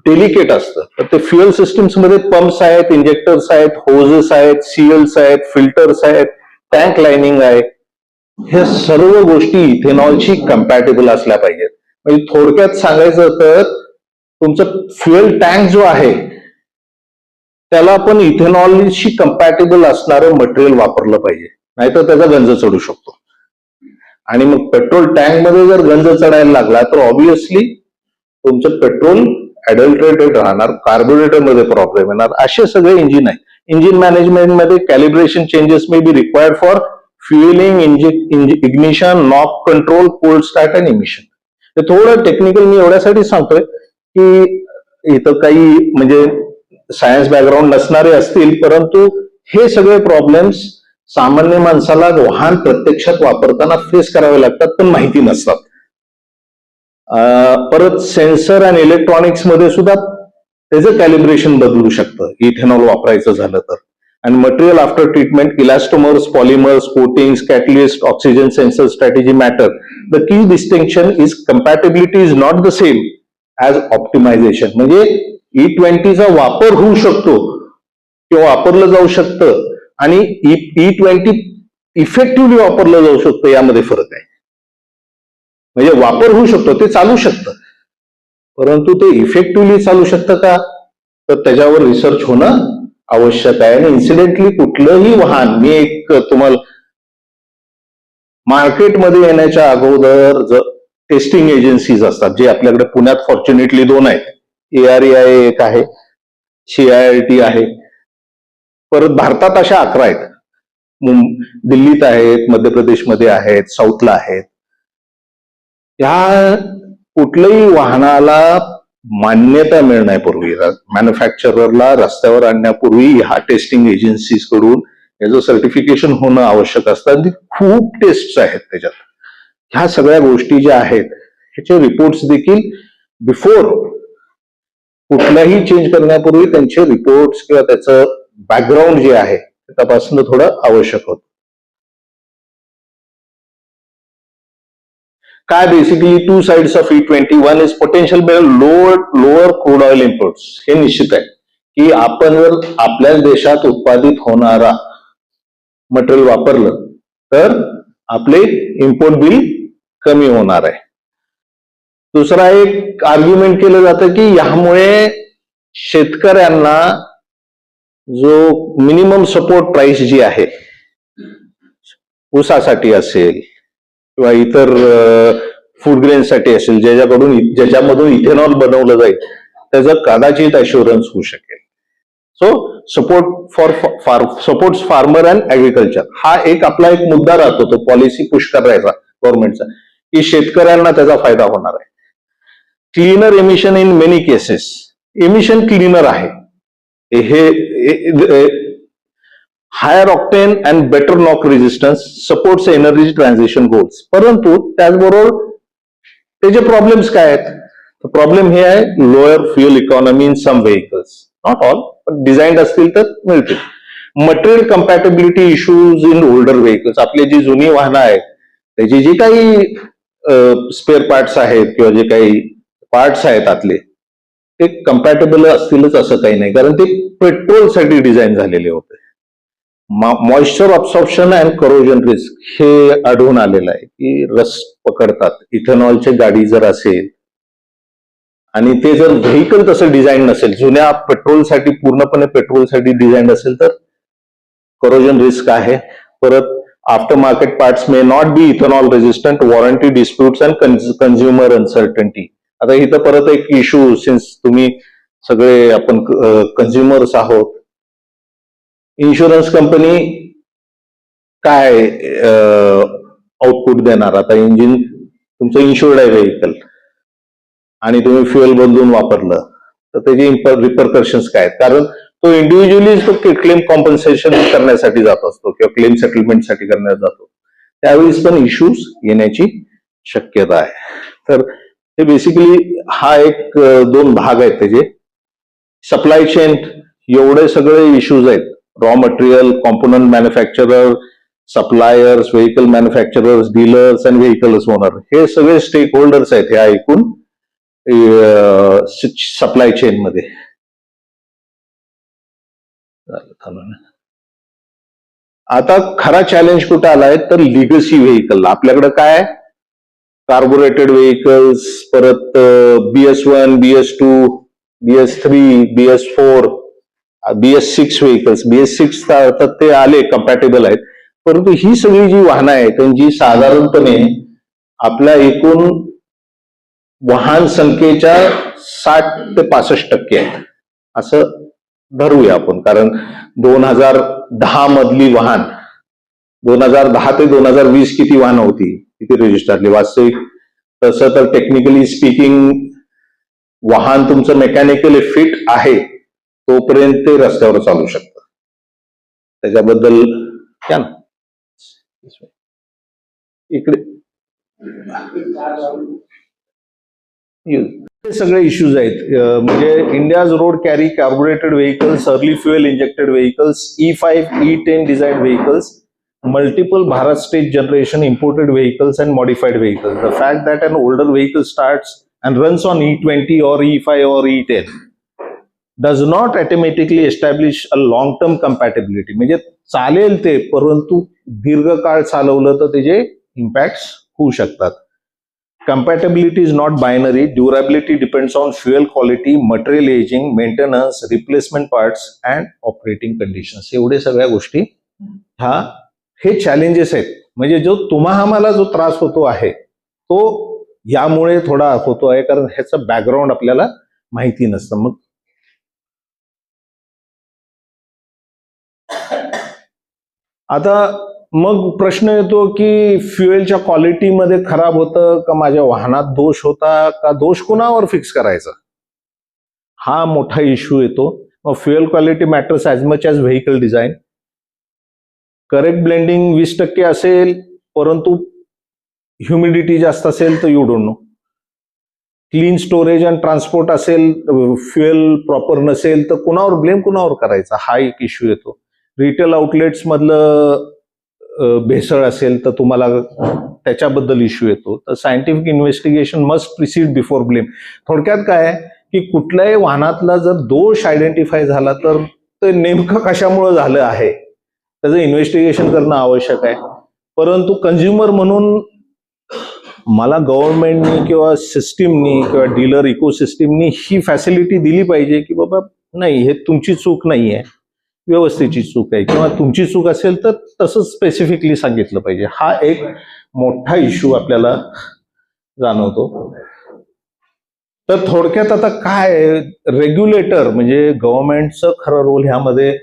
डेलिकेट असतं. तर ते फ्युएल सिस्टीम्स मध्ये पंप्स आहेत, इंजेक्टर्स आहेत, होजेस आहेत, सीएल्स आहेत, फिल्टर्स आहेत, टँक लाइनिंग आहे. ह्या सर्व गोष्टी इथेनॉलशी कम्पॅटेबल असल्या पाहिजेत. म्हणजे थोडक्यात सांगायचं तर तुमचं फ्युएल टँक जो आहे त्याला आपण इथेनॉलशी कम्पॅटेबल असणारं मटेरियल वापरलं पाहिजे, नाहीतर त्याचा गंज चढू शकतो. आणि मग पेट्रोल टँक मध्ये जर गंज चढायला लागला तर ऑब्व्हियसली तुमचं पेट्रोल अडल्ट्रेटेड राहणार, कार्बोरेटर मध्ये प्रॉब्लेम येणार. असे सगळे इंजिन आहे. इंजिन मॅनेजमेंट मध्ये calibration changes may be required for fuelling, ignition, knock control, cold start and emission. ते थोडं टेक्निकल मी एवढ्यासाठी सांगतोय की इथं काही म्हणजे सायन्स बॅकग्राऊंड नसणारे असतील, परंतु हे सगळे प्रॉब्लेम्स सामान्य माणसाला वाहन प्रत्यक्षात वापरताना फेस करावे लागतात, पण माहिती नसतात. परत सेन्सर आणि इलेक्ट्रॉनिक्स मध्ये सुद्धा त्याचं कॅलिब्रेशन बदलू शकतं इथेनॉल वापरायचं झालं तर. आणि material after treatment, elastomers, polymers, coatings, catalyst, oxygen sensor strategy matter. The key distinction is compatibility is not the same as optimisation. म्हणजे E20चा वापर होऊ शकतो किंवा वापरलं जाऊ शकतं आणि E20 इफेक्टिव्हली वापरलं जाऊ शकतं, यामध्ये फरक आहे. म्हणजे वापर होऊ शकतो, ते चालू शकतं, परंतु ते इफेक्टिव्हली चालू शकतं का, तर त्याच्यावर रिसर्च होणं आवश्यक आहे. आणि इन्सिडेंटली कुठलंही वाहन, मी एक तुम्हाला मार्केटमध्ये येण्याच्या अगोदर टेस्टिंग एजन्सीज असतात, जे आपल्याकडे पुण्यात फॉर्च्युनेटली 2 आहेत. ARAI एक आहे, CIRT आहे. परत भारतात अशा 11 आहेत. दिल्लीत आहेत, मध्य प्रदेशमध्ये आहेत, साऊथला आहेत. ह्या कुठल्याही वाहनाला मान्यता मिळण्यापूर्वी, मॅन्युफॅक्चररला रस्त्यावर आणण्यापूर्वी ह्या टेस्टिंग एजन्सीज कडून याचं सर्टिफिकेशन होणं आवश्यक असतं. आणि खूप टेस्ट आहेत त्याच्यात. ह्या सगळ्या गोष्टी ज्या आहेत ह्याचे रिपोर्ट्स देखील बिफोर कुठलाही चेंज करण्यापूर्वी त्यांचे रिपोर्ट्स किंवा त्याचं बॅकग्राऊंड जे आहे ते तपासणं थोडं आवश्यक होतं. काय basically 2 sides of E20. One is potential lower crude oil imports. हे निश्चित आहे की आपण जर आपल्याच देशात उत्पादित होणारा मटेरियल वापरलं तर आपले इम्पोर्ट बिल कमी होणार आहे. दुसरा एक आर्ग्युमेंट केलं जातं की यामुळे शेतकऱ्यांना जो मिनिमम सपोर्ट प्राइस जी आहे, ऊसासाठी असेल किंवा इतर फूड ग्रेनसाठी असेल, ज्याच्यामधून इथेनॉल बनवलं जाईल, त्याचं कदाचित अश्युरन्स होऊ शकेल. So supports farmer and agriculture हा एक आपला एक मुद्दा राहतो, तो पॉलिसी पुश करायचा गव्हर्नमेंटचा, की शेतकऱ्यांना त्याचा फायदा होणार आहे. Cleaner emission in many cases. Emission cleaner आहे, हे higher octane and better knock resistance supports energy transition goals. परंतु त्याचबरोबर त्याचे प्रॉब्लेम्स काय आहेत? प्रॉब्लेम हे आहे, lower fuel economy in some vehicles, not all, पण डिझाईन्ड असतील तर मिळतील. Material compatibility issues in older vehicles. आपली जी जुनी वाहनं आहेत त्याची जी काही स्पेअर पार्ट्स आहेत किंवा जे काही पार्ट्स आहेत आतले, ते कम्पॅटेबल असतीलच असं काही नाही, कारण ते पेट्रोलसाठी डिझाईन झालेले होते. Moisture absorption and corrosion risk हे आढळून आलेलं आहे की रस्ट पकडतात. इथेनॉलची गाडी जर असेल आणि ते जर व्हेकल तसं डिझाईन नसेल, जुन्या पेट्रोलसाठी पूर्णपणे पेट्रोलसाठी डिझाईन असेल, तर करोजन रिस्क आहे. परत after market parts may not be ethanol resistant, warranty disputes and consumer uncertainty. आता इथं परत एक इश्यू, सिन्स तुम्ही सगळे आपण कन्झ्युमर्स आहोत, इन्शुरन्स कंपनी काय आउटपुट देणार. आता इंजिन तुमचं इन्शुर्ड आहे व्हेकल आणि तुम्ही फ्युएल बदलून वापरलं तर त्याचे रिपरकर्शन्स काय आहेत? कारण तो इंडिव्हिज्युअली तो क्लेम कॉम्पन्सेशन करण्यासाठी जात असतो किंवा क्लेम सेटलमेंटसाठी करण्यात जातो, त्यावेळेस पण इश्यूज येण्याची शक्यता आहे. तर हे बेसिकली हा एक दोन भाग आहेत त्याचे. सप्लाय चेन एवढे सगळे इश्यूज आहेत, raw material, component manufacturer, suppliers, vehicle manufacturers, dealers आणि व्हेकल्स ओनर, हे सगळे स्टेक होल्डर्स आहेत हे ऐकून सप्लाय चेन मध्ये. आता खरा चॅलेंज कुठं आलाय तर लिगसी व्हेकल. आपल्याकडे काय कार्बोरेटेड व्हेकल्स, परत BS1, BS2, BS3, BS4, BS6 vehicles. BS6 तर ते आले कम्पॅटेबल आहेत, परंतु ही सगळी जी वाहनं आहेत त्यांची साधारणपणे आपल्या एकूण वाहन संख्येच्या 60 ते 65% आहेत असं धरूया आपण. कारण 2010 मधली वाहन, 2010 ते 2020 किती वाहनं होती, किती रजिस्टरली वास्तविक, तसं तर टेक्निकली स्पीकिंग वाहन तुमचं मेकॅनिकली फिट आहे तोपर्यंत ते रस्त्यावर चालू शकतं. त्याच्याबद्दल क्या ना इकडे हे सगळे इश्यूज आहेत. म्हणजे India's road carry carbonated vehicles, early fuel injected vehicles, E5, E10 design vehicles, multiple Bharat state generation imported vehicles and modified vehicles. The fact that an older vehicle starts and runs on E20 or E5 or E10 does not automatically establish a long-term compatibility. म्हणजे चालेल ते, परंतु दीर्घकाळ चालवलं तर त्याचे impacts होऊ शकतात. Compatibility is not binary. Durability depends on fuel quality, material aging, maintenance, replacement parts and operating conditions. एवढे सगळ्या गोष्टी हे चॅलेंजेस आहेत. म्हणजे जो आम्हाला जो त्रास होतो आहे तो यामुळे थोडा होतो आहे, कारण ह्याचं बॅकग्राऊंड आपल्याला माहिती नसतं. मग आता प्रश्न येतो की फ्युएलच्या क्वालिटीमध्ये खराब होतं का, माझ्या वाहनात दोष होता का, दोष कुणावर फिक्स करायचा, हा मोठा इश्यू येतो. मग fuel quality matters as much as vehicle design. Correct blending 20% असेल, परंतु ह्युमिडिटी जास्त असेल तर you don't know. Clean storage and transport असेल, फ्युएल प्रॉपर नसेल तर कुणावर ब्लेम कुणावर करायचा, हा एक इश्यू येतो. रिटेल आउटलेट्स मधलं भेसळ असेल तर तुम्हाला त्याच्याबद्दल इश्यू येतो. तर scientific investigation must precede before blame. थोडक्यात काय की कुठल्याही वाहनातला जर दोष आयडेंटिफाय झाला तर ते नेमकं कशामुळे झालं आहे त्याचं इन्व्हेस्टिगेशन करणं आवश्यक आहे. परंतु कंझ्युमर म्हणून मला गव्हर्नमेंटनी किंवा सिस्टीमनी किंवा डीलर इकोसिस्टीमनी ही फॅसिलिटी दिली पाहिजे की बाबा नाही, हे तुमची चूक नाही आहे, व्यवस्थेची चूक आहे, किंवा तुमची चूक असेल तर तसं स्पेसिफिकली सांगितलं पाहिजे. हा एक मोठा इश्यू आपल्याला जाणवतो. तर थोडक्यात आता काय, रेग्युलेटर म्हणजे गव्हर्नमेंटचं खरं रोल ह्यामध्ये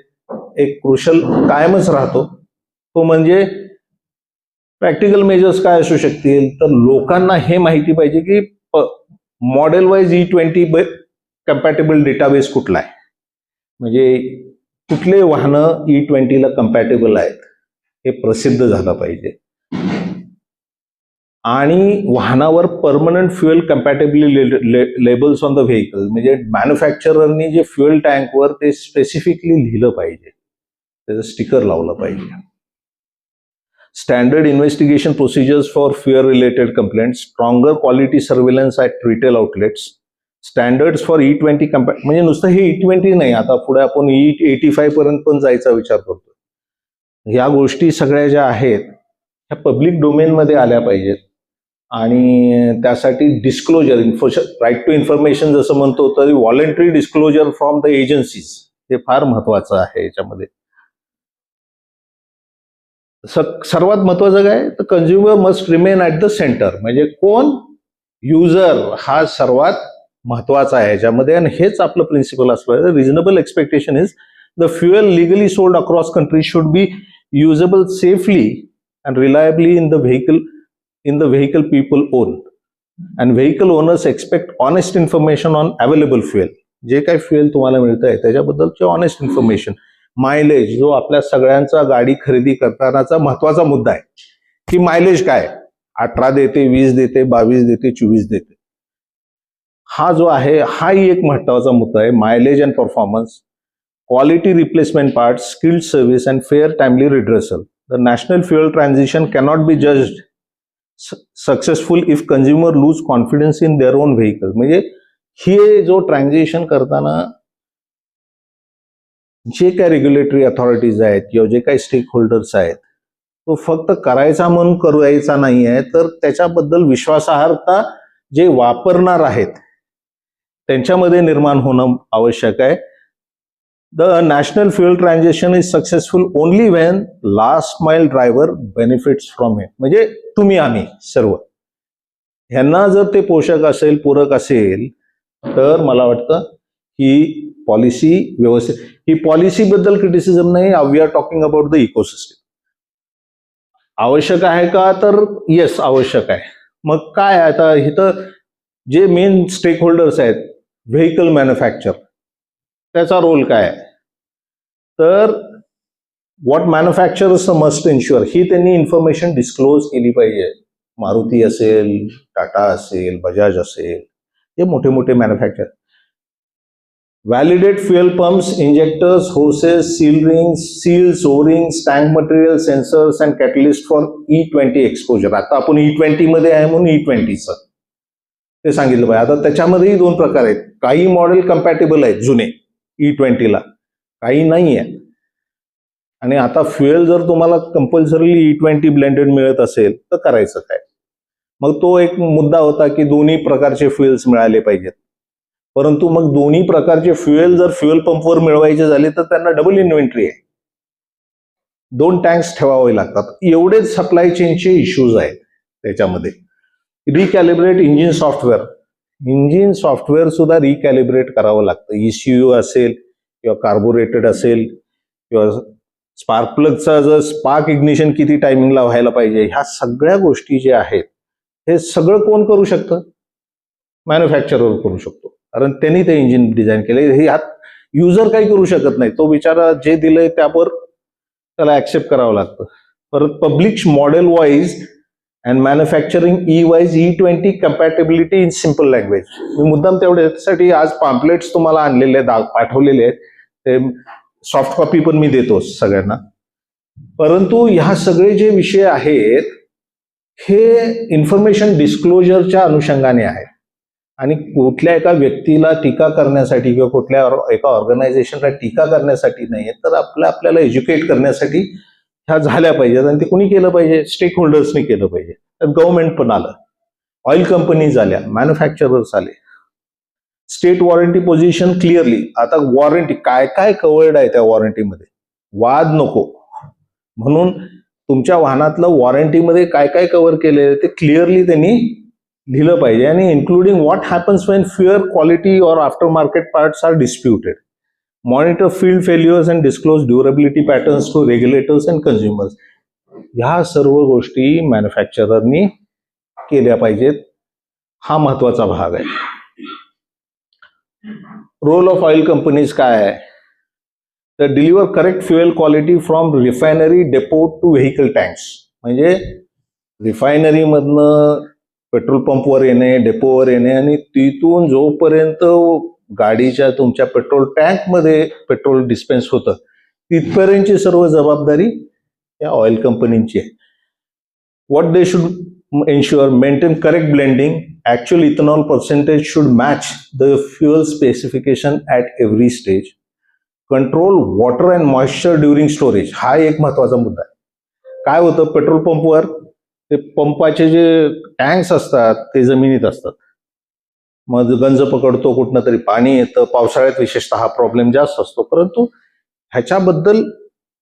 एक क्रुशल कायमच राहतो. तो म्हणजे प्रॅक्टिकल मेजर्स काय असू शकतील, तर लोकांना हे माहिती पाहिजे की model wise E20 compatible database कुठला आहे, म्हणजे कुठले वाहनं E20 ला कम्पॅटेबल आहेत हे प्रसिद्ध झालं पाहिजे. आणि वाहनावर permanent fuel compatibility labels on the vehicle, म्हणजे मॅन्युफॅक्चररनी जे फ्युएल टँकवर ते स्पेसिफिकली लिहिलं पाहिजे, त्याचं स्टिकर लावलं पाहिजे. Standard investigation procedures for fuel related complaints, stronger quality surveillance at retail outlets, standards for E20 म्हणजे नुसतं हे E20 नाही, आता पुढे आपण E85 पर्यंत पण जायचा विचार करतो. ह्या गोष्टी सगळ्या ज्या आहेत ह्या पब्लिक डोमेनमध्ये आल्या पाहिजेत. आणि त्यासाठी डिस्क्लोजर, राईट टू इन्फॉर्मेशन जसं म्हणतो तरी voluntary disclosure from the agencies हे फार महत्वाचं आहे याच्यामध्ये. सर्वात महत्वाचं काय तर consumer must remain at the centre, म्हणजे कोण, युजर हा सर्वात महत्वाचा आहे याच्यामध्ये. आणि हेच आपलं प्रिन्सिपल असलं. Reasonable expectation is the fuel legally sold across country should be usable safely and reliably in the vehicle people own. And vehicle owners expect honest information on available fuel. जे काही फ्युएल तुम्हाला मिळत आहे त्याच्याबद्दलचे honest information. Mileage जो आपल्या सगळ्यांचा गाडी खरेदी करतानाचा महत्वाचा मुद्दा आहे की मायलेज काय, 18 देते, 20 देते, 22 देते, 24 देते. हा जो आहे हाही एक महत्वाचा मुद्दा आहे. Mileage and performance, quality replacement parts, skilled service and fair timely redressal. The national fuel transition cannot be judged successful if consumer lose confidence in their own vehicle. म्हणजे हे जो ट्रान्झिशन करताना जे काही रेग्युलेटरी अथॉरिटीज आहेत किंवा जे काही स्टेक होल्डर्स आहेत तो फक्त करायचा म्हणून करायचा नाही आहे, तर त्याच्याबद्दल विश्वासार्हता जे वापरणार आहेत त्यांच्यामध्ये निर्माण होणं आवश्यक आहे. The national fuel transition is successful only when last माइल ड्रायव्हर बेनिफिट्स फ्रॉम इट. म्हणजे तुम्ही आम्ही सर्व ह्यांना जर ते पोषक असेल, पूरक असेल, तर मला वाटतं ही पॉलिसी व्यवस्थित. ही पॉलिसीबद्दल क्रिटिसिझम नाही, we are talking about the ecosystem. आवश्यक आहे का, तर येस आवश्यक आहे. मग काय आता इथं जे मेन स्टेक होल्डर्स आहेत, व्हेकल मॅन्युफॅक्चर, त्याचा रोल काय आहे, तर व्हॉट मॅन्युफॅक्चरर्स मस्ट इन्शुअर, ही त्यांनी इन्फॉर्मेशन डिस्क्लोज केली पाहिजे. मारुती असेल, टाटा असेल, बजाज असेल, हे मोठे मोठे manufacture. Validate fuel pumps, injectors, hoses, seal rings, seals, O rings, tank material, sensors and catalyst for E20 exposure. आता आपण E20 मध्ये आहे म्हणून E20चं ते सांगितलं पाहिजे. आता त्याच्यामध्येही दोन प्रकार आहेत. काही मॉडेल कम्पॅटेबल आहेत जुने E20ला, काही नाही आहेत. आणि आता फ्युएल जर तुम्हाला कंपल्सरीली E20 ब्लेंडेड मिळत असेल तर करायचं काय. मग तो एक मुद्दा होता की दोन्ही प्रकारचे फ्युएल्स मिळाले पाहिजेत. परंतु मग दोन्ही प्रकारचे फ्युएल जर फ्युएल पंपवर मिळवायचे झाले तर त्यांना डबल इन्व्हेंटरी आहे, 2 टँक्स ठेवावे लागतात. एवढेच सप्लाय चेनचे इश्यूज आहेत त्याच्यामध्ये. रिकॅलिब्रेट इंजिन सॉफ्टवेअर, इंजिन सॉफ्टवेअर सुद्धा रिकॅलिब्रेट करावं लागतं. ECU असेल किंवा कार्बोरेटेड असेल किंवा स्पार्क प्लगचा जर स्पार्क इग्निशन किती टायमिंगला व्हायला पाहिजे, ह्या सगळ्या गोष्टी ज्या आहेत हे सगळं कोण करू शकतं, मॅन्युफॅक्चरर करू शकतो, कारण त्यांनी ते इंजिन डिझाईन केले. हे ह्यात युजर काही करू शकत नाही. तो बिचारा जे दिलंय त्यावर त्याला ऍक्सेप्ट करावं लागतं. परत publish model wise and manufacturing E wise E20 compatibility in simple language. मी मुद्दाम तेवढ्यासाठी आज पॅम्पलेट्स तुम्हाला आणलेले आहेत, पाठवलेले आहेत. ते सॉफ्ट कॉपी पण मी देतो सगळ्यांना. परंतु ह्या सगळे जे विषय आहेत हे इन्फॉर्मेशन डिस्क्लोजरच्या अनुषंगाने आहेत आणि कुठल्या एका व्यक्तीला टीका करण्यासाठी किंवा कुठल्या एका ऑर्गनायझेशनला टीका करण्यासाठी नाही, तर आपल्याला एज्युकेट करण्यासाठी ह्या झाल्या पाहिजेत. आणि ते कोणी केलं पाहिजे, स्टेक होल्डर्सनी केलं पाहिजे. तर गव्हर्नमेंट पण आलं, ऑइल कंपनीज आल्या, मॅन्युफॅक्चरर्स आले. State warranty position clearly. आता वॉरंटी काय काय कवर्ड आहे त्या वॉरंटीमध्ये, वाद नको म्हणून तुमच्या वाहनातलं वॉरंटीमध्ये काय काय कव्हर केले ते क्लिअरली त्यांनी लिहिलं पाहिजे. आणि including what happens when fuel quality or after market parts are disputed. Monitor field failures and disclose durability patterns to regulators and consumers. ह्या सर्व गोष्टी मॅन्युफॅक्चररनी केल्या पाहिजेत. हा महत्वाचा भाग आहे. रोल ऑफ ऑइल कंपनीज काय आहे, तर deliver correct fuel quality from refinery depot to vehicle tanks. म्हणजे रिफायनरीमधनं पेट्रोल पंपवर येणे, डेपोवर येणे आणि तिथून जोपर्यंत गाडीच्या तुमच्या पेट्रोल टँकमध्ये पेट्रोल डिस्पेन्स होतं तिथपर्यंतची सर्व जबाबदारी या ऑइल कंपनीची आहे. What they should ensure, maintain correct blending, actual ethanol percentage should match the fuel specification at every stage. Control water and moisture during storage. हा एक महत्वाचा मुद्दा आहे. काय होतं, पेट्रोल पंपवर ते पंपाचे जे टँक्स असतात ते जमिनीत असतात, मग गंज पकडतो, कुठनं तरी पाणी येतं. पावसाळ्यात विशेषतः हा प्रॉब्लेम जास्त असतो. परंतु ह्याच्याबद्दल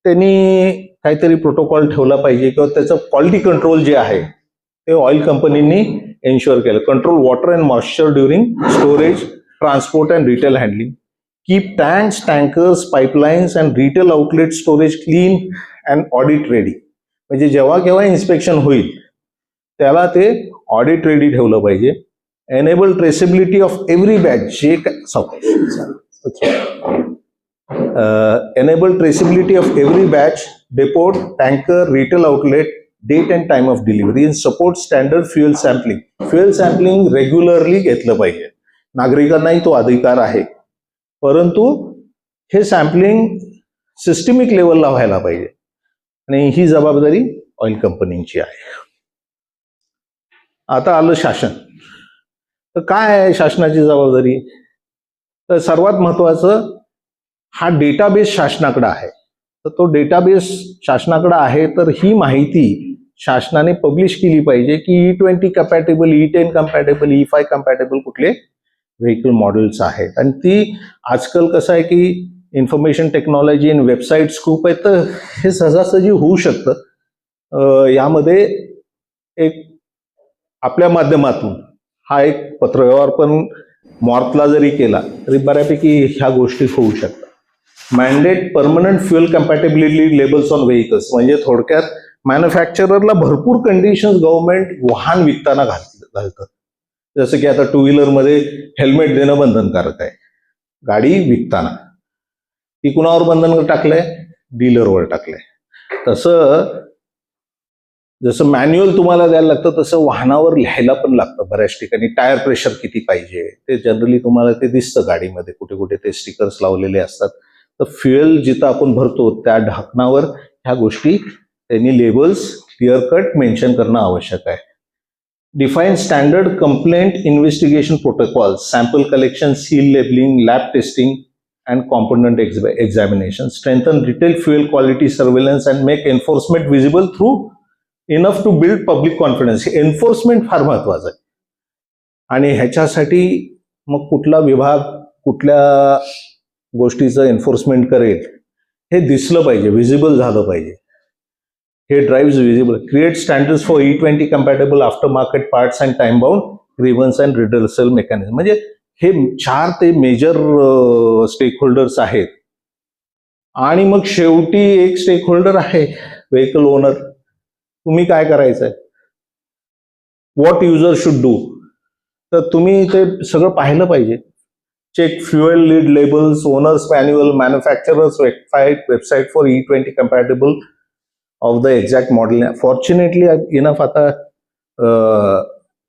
त्यांनी काहीतरी प्रोटोकॉल ठेवला पाहिजे किंवा त्याचं क्वालिटी कंट्रोल जे आहे ते ऑइल कंपनींनी एन्श्युअर केलं. Control water and moisture during storage, transport and retail handling. Keep tanks, tankers, pipelines and retail outlet storage clean and audit ready. म्हणजे जेव्हा केव्हा इन्स्पेक्शन होईल त्याला ते ऑडिट रेडी ठेवलं पाहिजे. Enable traceability of every batch जे enable traceability of every batch, depot, tanker, retail outlet, date and time of delivery, and support standard fuel sampling. Fuel sampling regularly घेतलं पाहिजे. नागरिकांनाही तो अधिकार आहे, परंतु हे सॅम्पलिंग सिस्टमिक लेवलला व्हायला पाहिजे आणि ही जबाबदारी ऑइल कंपनीची आहे. आता आलं शासन. तर काय आहे शासनाची जबाबदारी? तर सर्वात महत्वाचं, हा डेटाबेस शासनाकडे आहे. तर तो डेटाबेस शासनाकडे आहे तर ही माहिती शासनाने पब्लिश केली पाहिजे की E20 compatible, E10 compatible, E5 compatible कुठले व्हेकल मॉडेल्स आहेत. आणि ती आजकाल कसं आहे की इन्फॉर्मेशन टेक्नॉलॉजी आणि वेबसाईट्स खूप आहेत, तर हे सहजासहजी होऊ शकतं. यामध्ये एक आपल्या माध्यमातून हा एक पत्रव्यवहार पण मॉर्तला जरी केला तरी बऱ्यापैकी ह्या गोष्टी होऊ शकतात. Mandate permanent fuel compatibility labels on vehicles, म्हणजे थोडक्यात मॅन्युफॅक्चररला भरपूर कंडिशन्स गव्हर्नमेंट वाहन विकताना घालतं. जसं की आता टू व्हीलरमध्ये हेल्मेट देणं बंधनकारक आहे गाडी विकताना. ती कुणावर बंधन टाकलंय? डीलरवर टाकलंय. जसं मॅन्युअल तुम्हाला द्यायला लागतं तसं वाहनावर लिहायला पण लागतं बऱ्याच ठिकाणी. टायर प्रेशर किती पाहिजे ते जनरली तुम्हाला ते दिसतं गाडीमध्ये, कुठे कुठे ते स्टिकर्स लावलेले असतात. तर फ्युएल जिथं आपण भरतो त्या ढाकणावर ह्या गोष्टी त्यांनी लेबल्स क्लिअर कट मेन्शन करणं आवश्यक आहे. Define standard complaint investigation protocol, sample collection, seal labelling, lab testing and component examination, strengthen retail fuel quality surveillance and make enforcement visible through enough to build public confidence. Enforcement फार महत्वाचं आहे आणि ह्याच्यासाठी मग कुठला विभाग कुठल्या गोष्टीचं एन्फोर्समेंट करेल हे दिसलं पाहिजे, विजिबल झालं पाहिजे. हे drive visible. Create standards for E20 compatible after market parts and time bound grievance and redressal mechanism. म्हणजे हे 4 ते मेजर स्टेक होल्डर्स आहेत. आणि मग शेवटी एक स्टेक होल्डर आहे व्हेकल ओनर. तुम्ही काय करायचंय? What user should do? तर तुम्ही ते सगळं पाहिलं पाहिजे. Check fuel lid labels, owners manual, manufacturers website for E20 compatible of the exact model. Fortunately enough आता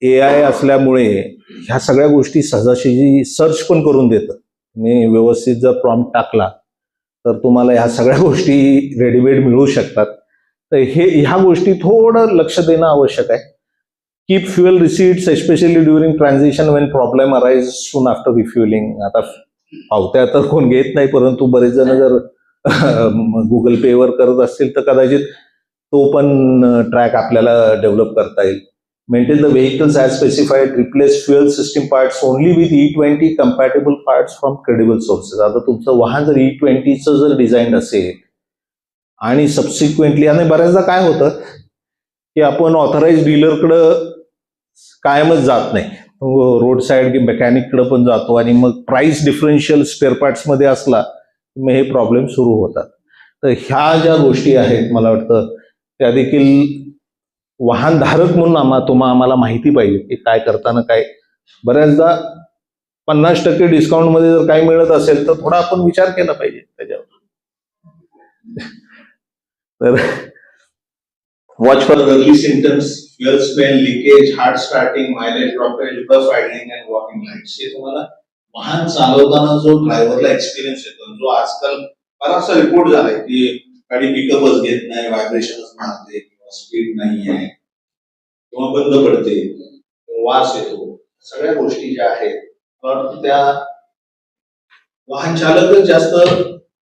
AI असल्यामुळे ह्या सगळ्या गोष्टी सहजासहजी सर्च पण करून देतं. तुम्ही व्यवस्थित जर प्रॉम्प्ट टाकला तर तुम्हाला ह्या सगळ्या गोष्टी रेडीमेड मिळू शकतात. तर ह्या गोष्टी थोडं लक्ष देणं आवश्यक आहे. Keep fuel receipts especially during transition when problem arise soon after refuelling. आता पावत्या तर कोण घेत नाही, परंतु बरेच जण जर गुगल पेवर करत असतील तर कदाचित तो पण ट्रॅक आपल्याला डेव्हलप करता येईल. Maintain the vehicles as specified, replace fuel system parts only with E20 compatible parts from credible sources. आता तुमचं वाहन जर E20चं जर डिझाईन असेल आणि सबसिक्वेंटली, आणि बऱ्याचदा काय होतं की आपण ऑथराइज डीलरकडं कायमच जात नाही, रोड साईड मेकॅनिककडे पण जातो आणि मग प्राइस डिफरन्शियल स्पेअर पार्ट्समध्ये असला मग हे प्रॉब्लेम सुरू होतात. तर ह्या ज्या गोष्टी आहेत मला वाटतं त्या देखील वाहनधारक म्हणून आम्हाला माहिती पाहिजे की काय करताना काय. बऱ्याचदा 50% डिस्काउंटमध्ये जर काही मिळत असेल तर थोडा आपण विचार केला पाहिजे त्याच्यावर. तर watch for early symptoms, fuel smell, leakage, hard starting, mileage droppage, rough idling and walking lights. हे तुम्हाला वाहन चालवताना जो ड्रायव्हरला एक्सपिरियन्स येतो, जो आजकाल बराचसा रिपोर्ट झालाय की गाडी पिकअपच घेत नाही, व्हायब्रेशनच मारते, किंवा स्पीड नाही आहे, किंवा बंद पडते, वास येतो. सगळ्या गोष्टी ज्या आहेत त्या वाहन चालकच जास्त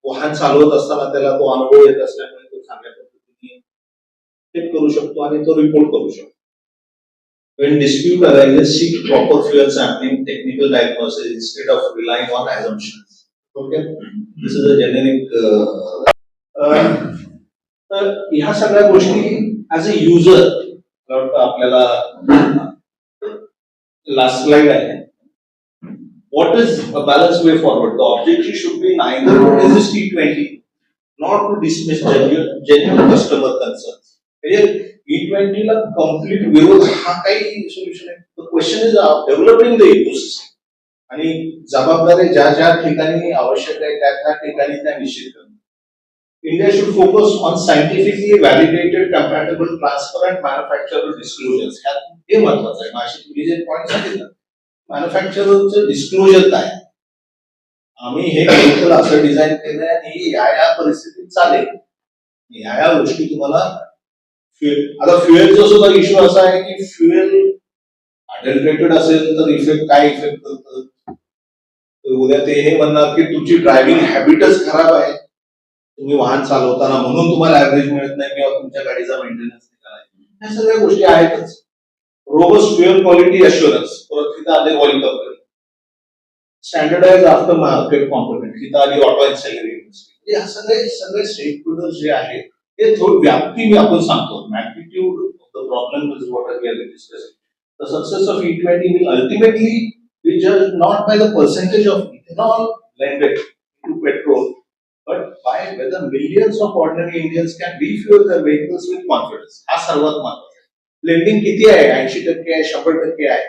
वाहन चालवत असताना त्याला तो अनुभव येत असल्यामुळे तो चांगल्या पद्धतीने चेक करू शकतो आणि तो रिपोर्ट करू शकतो. When dispute arises, seek proper fuel sampling, technical diagnosis instead of relying on assumptions. Okay, this is a generic. तर ह्या सगळ्या गोष्टी ऍज अ युजर आपल्याला लास्ट स्लाइड आहे. What is a balanced way forward? The objective should be neither to resist E20 nor to dismiss genuine customer concerns. E20 ला complete विरोध हा काही सोल्युशन आहे. Question is developing the ecosystem आणि जबाबदारी ज्या ज्या ठिकाणी आवश्यक आहे त्या त्या ठिकाणी त्या निश्चित करणं. India should focus on scientifically validated, compatible, transparent manufacturer disclosures. हे महत्वाचं आहे. माझी तुम्ही जे पॉईंट सांगितलं, मॅन्युफॅक्चररचं डिस्क्लोजर काय? आम्ही हे व्हेहिकल असं डिझाईन केलंय आणि या परिस्थितीत चालेल. या गोष्टी तुम्हाला आता फ्युएलचा सुद्धा इश्यू असा आहे की फ्युएल अडल्ट्रेटेड असेल तर काय इफेक्ट करतं? उद्या ते हे म्हणणार की तुमची ड्रायव्हिंग हॅबिटच खराब आहे, तुम्ही वाहन चालवताना म्हणून तुम्हाला ऍव्हरेज मिळत नाही किंवा तुमच्या गाडीचा मेंटेनन्स नाही करायचा. ह्या सगळ्या गोष्टी आहेतच. रोबस्ट फ्युएल क्वालिटी अश्युरन्स, परत तिथं आले oil company, standardise after market component, तिथं आली ऑटो अँड इंडस्ट्री. या सगळे स्टेक होल्डर्स जे आहेत ते थोडी व्याप्ती आपण सांगतो. Magnitude of the problem is what we are discussing. The success of E20 will ultimately be judged not by the percentage of ethanol blended into petrol, but by whether millions of ordinary Indians can refuel their vehicles with confidence. हा सर्वात महत्त्वाचा आहे. Blending किती आहे? 80% आहे, 100% आहे.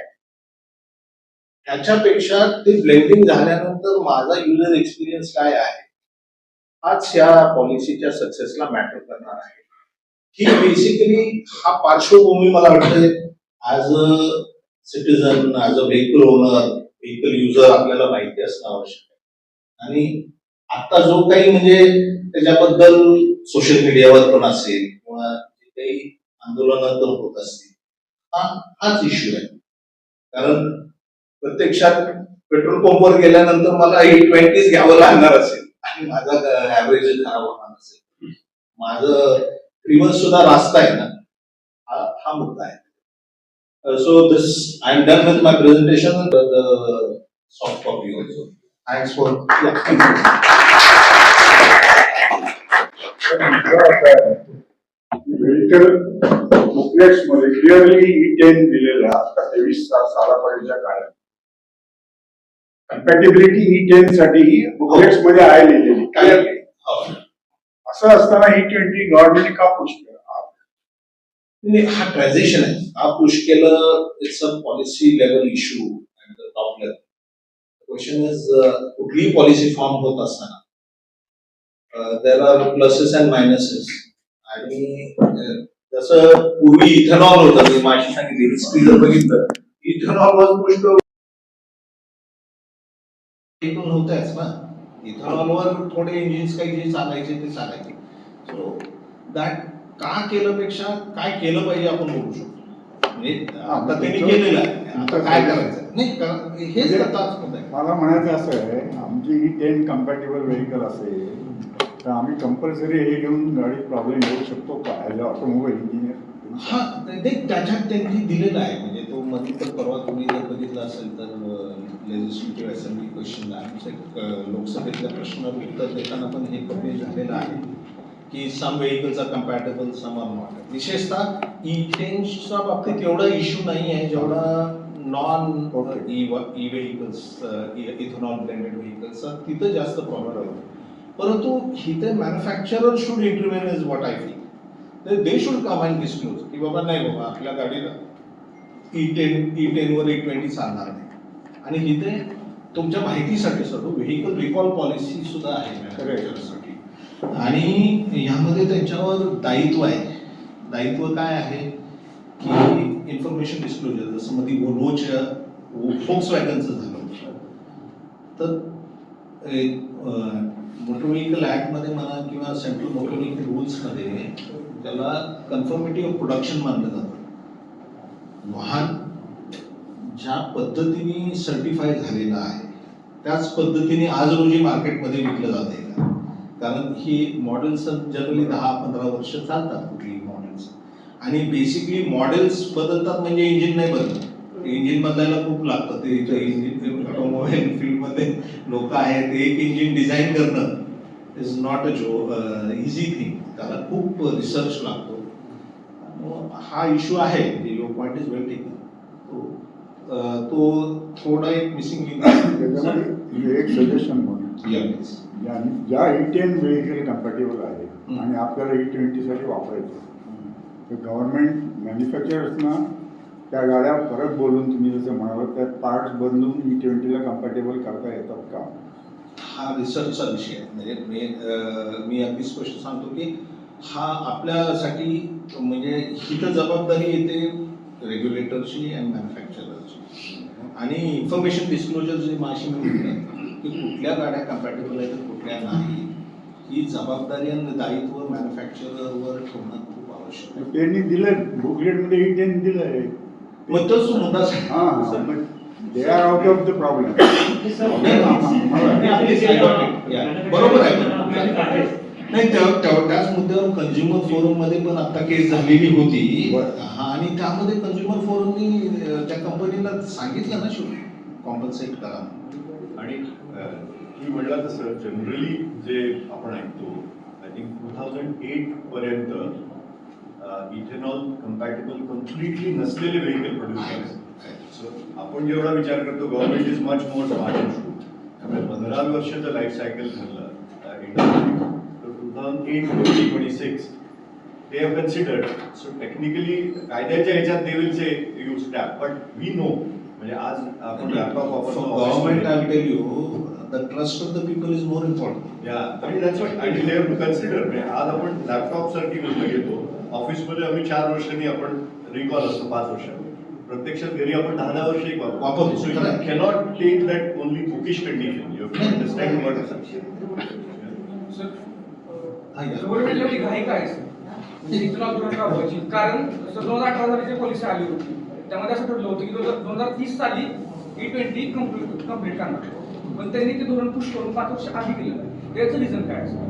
ह्याच्यापेक्षा ते ब्लेंडिंग झाल्यानंतर माझा युजर एक्सपिरियन्स काय आहे हाच या पॉलिसीच्या सक्सेसला मॅटर करणार आहे. ही बेसिकली हा पार्श्वभूमी मला वाटतं as a citizen, as a vehicle owner, vehicle user आपल्याला माहिती असणं आवश्यक आहे. आणि आता जो काही म्हणजे त्याच्याबद्दल सोशल मीडियावर पण असेल किंवा काही आंदोलनं तर होत असतील, हाच इश्यू आहे. कारण प्रत्यक्षात पेट्रोल पंपवर गेल्यानंतर मला E20 घ्यावं लागणार असेल आणि माझा ऍव्हरेज खराब होणार असेल, माझं फ्रीवर्स सुद्धा रास्त आहे ना, हा मुद्दा आहे. So this I am done with my presentation. The soft copy also. Thanks for vehicle booklets मध्ये क्लिअरली E10 दिलेलं आता 23 सालापर्यंतच्या काळात कम्पॅटिबिलिटी E10 साठी बुकलेट्स मध्ये आहे लिहिलेली क्लिअरली. असं असताना E20 गव्हर्नमेंटने का पुश केलं? हा ट्रान्झिशन आहे, हा पुश केलं. It's a policy level issue at the top level. Question is कुठलीही पॉलिसी फॉर्म होत असताना there are pluses and minuses. आणि जसं पूर्वी इथेनॉल होतं, मी माझी सांगितली हिस्ट्री जर बघितलं, इथेनॉल वॉज पुश्ड नव्हत्याच ना. इथेनॉलवर थोडे इंजिन्स काही जे चालायचे ते चालायचे. सो दॅट का केलं पेक्षा काय केलं पाहिजे आपण बोलू शकतो. म्हणजे आता त्यांनी केलेलं आहे, आता काय करायचं नाही, कारण हेच आताच होत आहे. मला म्हणायचं असं आहे, आमची E10 कम्पॅटेबल व्हेकल असेल तर आम्ही कंपल्सरी हे घेऊन गाडीत प्रॉब्लेम येऊ शकतो का ॲज अ ऑटोमोबाईल इंजिनियर? हा त्याच्यात त्यांनी दिलेलं आहे. म्हणजे तो मध्ये तर परवा तुम्ही जर बघितलं असेल तर लेजिस्लेटिव्ह असेंब्ली क्वेश्चनला लोकसभेतल्या प्रश्नाला उत्तर देताना पण हे पब्लिश झालेलं आहे की some vehicles are compatible, some are not. विशेषतः E10च्या बाबतीत एवढा इश्यू नाही आहे जेवढा non E vehicles, ethanol blended vehicles तिथं जास्त प्रॉब्लेम आहे. परंतु इथे manufacturer should intervene is what I feel. They should come and disclose की बाबा नाही बाबा आपल्या गाडीला E10 वर E20 चालणार नाही. आणि इथे तुमच्या माहितीसाठी सर्व व्हेकल रिकॉल पॉलिसी सुद्धा आहे मॅन्युफॅक्चररसाठी. आणि यामध्ये त्यांच्यावर दायित्व आहे. दायित्व काय आहे की इन्फॉर्मेशन डिस्क्लोजर, जसं मध्ये व्होल्वोच्या फोक्सवॅगनचं झालं तर मोटर व्हेकल ऍक्टमध्ये म्हणा किंवा सेंट्रल मोटर व्हेकल रूल्समध्ये त्याला कन्फर्मिटी ऑफ प्रोडक्शन मानलं जातं. वाहन ज्या पद्धतीने सर्टिफाय झालेलं आहे त्याच पद्धतीने आज रोजी मार्केटमध्ये विकलं जाते. कारण ही मॉडेल्स जनरली 10-15 वर्ष चालतात कुठलीही मॉडेल्स. आणि बेसिकली मॉडेल्स बदलतात म्हणजे इंजिन नाही बदलत. इंजिन बदलायला खूप लागतं. ते इंजिन ऑटोमोबाईल फील्डमध्ये लोक आहेत, एक इंजिन डिझाईन करणं is not a easy thing. त्याला खूप रिसर्च लागतो. हा इश्यू आहे. Your point is well taken. तो थोडा एक मिसिंग लिंक त्याच्यामध्ये एक सजेशन म्हणून ज्या E10 व्हेकल कम्पॅटेबल आहे आणि आपल्याला E20 साठी वापरायचं गव्हर्नमेंट मॅन्युफॅक्चरर्सना त्या गाड्या परत बोलून तुम्ही जसं म्हणालात त्या पार्ट्स बदलून E20ला कम्पॅटेबल करता येतात का? हा रिसर्चचा विषय आहे. म्हणजे मी अगदी स्पष्ट सांगतो की हा आपल्यासाठी म्हणजे ही तर जबाबदारी येते रेग्युलेटरची आणि मॅन्युफॅक्चररची आणि इन्फॉर्मेशन डिस्क्लोजर जे माशी म्हणतात की कुठल्या गाड्या कम्पॅटेबल आहेत कुठल्या नाही ही जबाबदारी आणि दायित्व मॅन्युफॅक्चररवर ठेवणं खूप आवश्यक आहे. त्यांनी दिलं बुकलेटमध्ये E10 दिलं आहे. मग तोच मुद्दा हां मग they are out of the problem. बरोबर आहे. नाही त्याच मुद्द्यावर कंझ्युमर फोरम मध्ये पण आता केस झालेली होती आणि त्यामध्ये कंझ्युमर फोरमनी त्या कंपनीला सांगितलं ना शेवटी कॉम्पन्सेट करा. आणि तुम्ही म्हटलं तसं जनरली जे आपण ऐकतो आय थिंक 2008 पर्यंत इथेनॉल कम्पॅटेबल कम्प्लिटली नसलेले व्हेकल प्रोड्यूस करायचे. सो आपण जेवढा विचार करतो government is much more smart issue त्यामुळे 15 वर्षाचं लाईफ सायकल ठरलं industry. 2008 to 2026 they have considered. So technically कायद्याच्या ह्याच्यात they will say you scrap, but we know म्हणजे आज आपण लॅपटॉप वापरतो government I tell you the trust of the people is more important. या आणि दॅट्स व्हॉट आणि दे हॅव टू कन्सिडर. म्हणजे आज आपण लॅपटॉप सारखी गोष्ट घेतो ऑफिसमध्ये आम्ही 4 वर्षांनी आपण रिकॉल असतो 5 वर्षांनी प्रत्यक्षात घरी आपण 10 वर्ष एक वापरतो. So you cannot take that only bookish condition. You have to understand what गव्हर्नमेंटला एवढी घाई काय इथेनॉल धोरण राबवायची? कारण 2018 साली जी पॉलिसी आली होती त्यामध्ये असं ठरलं होतं की 2030 साली E20 कम्प्लीट करणार, पण त्यांनी ते धोरण पुश करून 5 वर्ष आधी केलं. याचं रिझन काय असतं?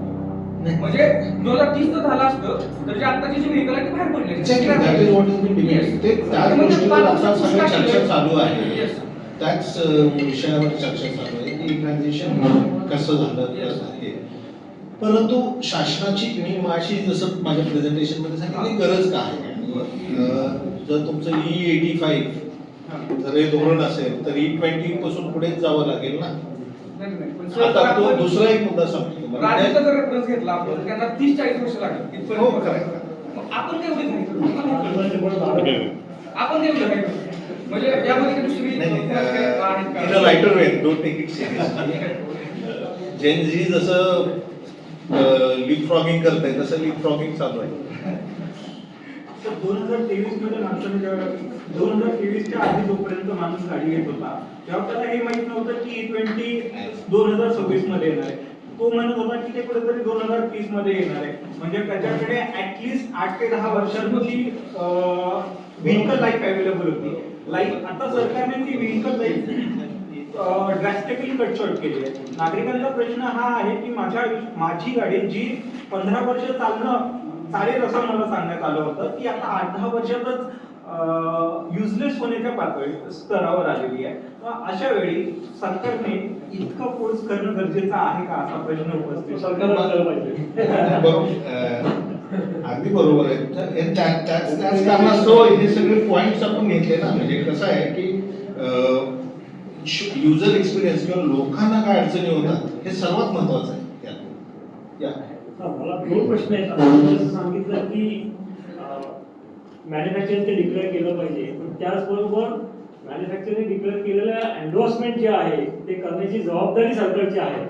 म्हणजे 2030 जर झालं असतं तर जे आत्ताची जी व्हेकल आहे ते बाहेर पडले. त्याच गोष्टीवर आता सगळी चर्चा चालू आहे. त्याच विषयावर चर्चा चालू आहे की ट्रान्झिशन कसं झालं कसं आहे. परंतु शासनाची मी माझी जसं माझ्या प्रेझेंटेशन मध्ये सांगितली गरज काय आहे. जर तुमचं E85 जर हे धोरण असेल तर E20 पासून पुढेच जावं लागेल ना. आता तो दुसरा एक मुद्दा सांगतो. राज्याचा जर रेफरन्स घेतला आपण त्यांना 30-40 वर्ष लागेल. हो खरं. मग आपण तेवढी घाई करतो. आपण तेवढी घाई करतो. म्हणजे यामध्ये दुसरी lighter way don't take it seriously. Gen Z जसं लीप फ्रॉगिंग करतंय तसं लीप फ्रॉगिंग चालू आहे. 2023 मध्ये माणसाने 2023च्या आधी जोपर्यंत माणूस गाडी घेत होता तेव्हा त्याला हे माहित नव्हतं की E20 2026 मध्ये येणार आहे. तो म्हणत होता की ते कुठेतरी 2030 मध्ये येणार आहे. म्हणजे त्याच्याकडे ऍटलीस्ट 8 ते 10 वर्षांची व्हेकल लाईफ अवेलेबल होती. लाईफ आता सरकारने ती व्हेकल लाईफ ड्रॅस्टिकली कट शॉर्ट केली आहे. नागरिकांचा प्रश्न हा आहे की माझी गाडी जी 15 वर्ष चालणं चालेल असं मला सांगण्यात आलं होतं ती आता 8-10 वर्षातच युजलेस होण्याच्या पातळी स्तरावर आलेली आहे. अशा वेळी सरकारने इतकं फोर्स करणं गरजेचं आहे का असा प्रश्न उपस्थित अगदी बरोबर आहे. त्याच कारणास्तव हे सगळे पॉइंट्स आपण घेतले ना. म्हणजे कसं आहे की युजर एक्सपिरियन्स किंवा लोकांना काय अडचणी होतात हे सर्वात महत्वाचं आहे. मला 2 प्रश्न आहेत. जसं सांगितलं की मॅन्युफॅक्चरिंग ते डिक्लेअर केलं पाहिजे, पण त्याचबरोबर मॅन्युफॅक्चरिंग डिक्लेअर केलेलं एन्डोर्समेंट जे आहे ते करण्याची जबाबदारी सरकारची आहे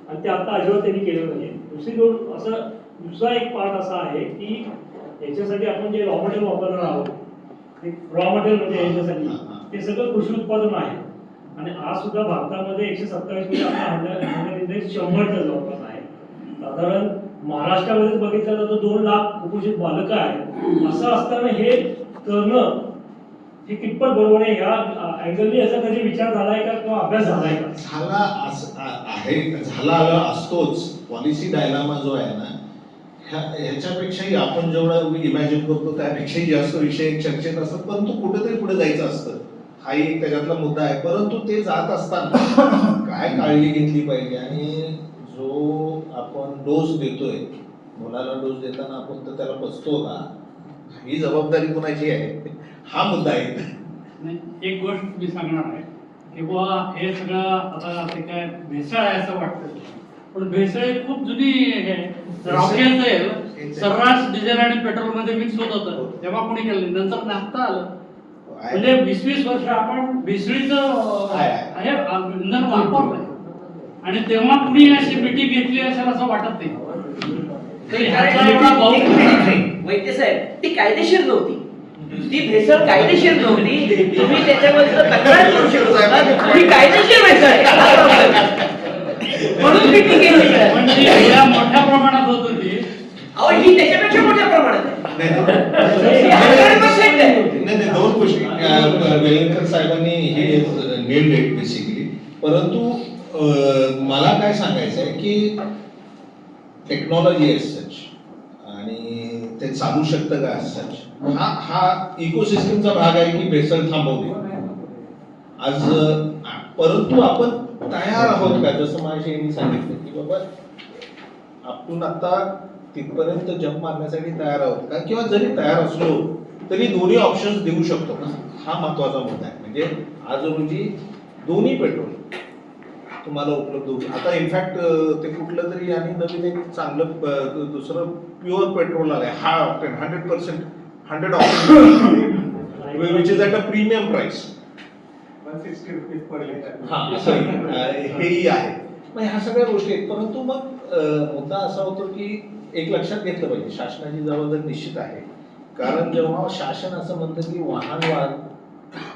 आणि ते आता अजिबात त्यांनी केलं पाहिजे. दुसरा एक पार्ट असा आहे की याच्यासाठी आपण जे रॉ मटेरियल वापरणार आहोत ते रॉ मटेरियल म्हणजे याच्यासाठी ते सगळं कृषी उत्पादन आहे आणि आज सुद्धा भारतामध्ये 127 मध्ये आपला हंगामी इंडेक्स 100च्या जवळपास आहे. साधारण महाराष्ट्रामध्ये बघितलं तर 2 लाख कुपोषित बालकं आहेत. असं असताना हे करणं हे कितपत बरोबर आहे? ह्या अँगलनी याचा कधी विचार झालाय का किंवा अभ्यास झालाय का? झाला असतोच. पॉलिसी डायलामा जो आहे ना ह्याच्यापेक्षाही आपण जेवढं इमॅजिन करतो त्यापेक्षाही जास्त विषय चर्चेत असतात. परंतु कुठेतरी पुढे जायचं असतं हाही एक त्याच्यातला मुद्दा आहे. परंतु ते जात असताना काय काळजी घेतली पाहिजे आणि जो आपण डोस देतोय मुलाला डोस देताना आपण तर त्याला बसतो का ही जबाबदारी कोणाची आहे हा मुद्दा आहे. एक गोष्ट मी सांगणार आहे की बुवा हे सगळं आता ते काय भेसळ आहे असं वाटतं, पण भेसळ खूप जुनी आहे. रॉकेल तेल सर्रास डिझेल आणि पेट्रोल मध्ये मिक्स होत होतं तेव्हा कोणी केलं नाही. नंतर नाफ्ता आलं. म्हणजे 20-20 वर्ष आपण भेसळीचं हे इंधन वापरलंय आणि तेव्हा कुणी अशी मिटिंग घेतली असेल असं वाटत नाही. तर ह्याचा एवढा भाऊ वैद्य साहेब, ती कायदेशीर नव्हती, ती भेसळ कायदेशीर नव्हती. तुम्ही त्याच्याबद्दल तक्रार करू शकता, ती कायदेशीर भेसळ आहे. म्हणून मीटिंग केली. म्हणजे एवढ्या मोठ्या प्रमाणात होत होती. अहो, ही त्याच्यापेक्षा मोठ्या प्रमाणात आहे. ही 100% आहे. नाही, दोन गोष्टी वेलणकर साहेबांनी हे नेल्ड इट बेसिकली. परंतु मला काय सांगायचं आहे की टेक्नॉलॉजी एज सच आणि ते चालू शकतं का एज सच, हा इकोसिस्टमचा भाग आहे की भेसळ थांबवणे. आज परंतु आपण तयार आहोत का, जसं माझ्या यांनी सांगितलं की बाबा आपण आता तिथपर्यंत जंप मारण्यासाठी तयार आहोत का, किंवा जरी तयार असलो तरी दोन्ही ऑप्शन्स देऊ शकतो का, हा महत्वाचा मुद्दा आहे. म्हणजे आज रोजी दोन्ही पेट्रोल तुम्हाला उपलब्ध होऊ. आता इनफॅक्ट ते कुठलं तरी आणि नवीन एक चांगलं दुसरं प्युअर पेट्रोल आलंय, high octane 100% 100 octane which is at a premium price. 160 rupees per litre. हा, असं हेही आहे. मग ह्या सगळ्या गोष्टी आहेत. परंतु मग मुद्दा असा होतो की एक लक्षात घेतलं पाहिजे, शासनाची जबाबदारी निश्चित आहे. कारण जेव्हा शासन असं म्हणतं की वाहन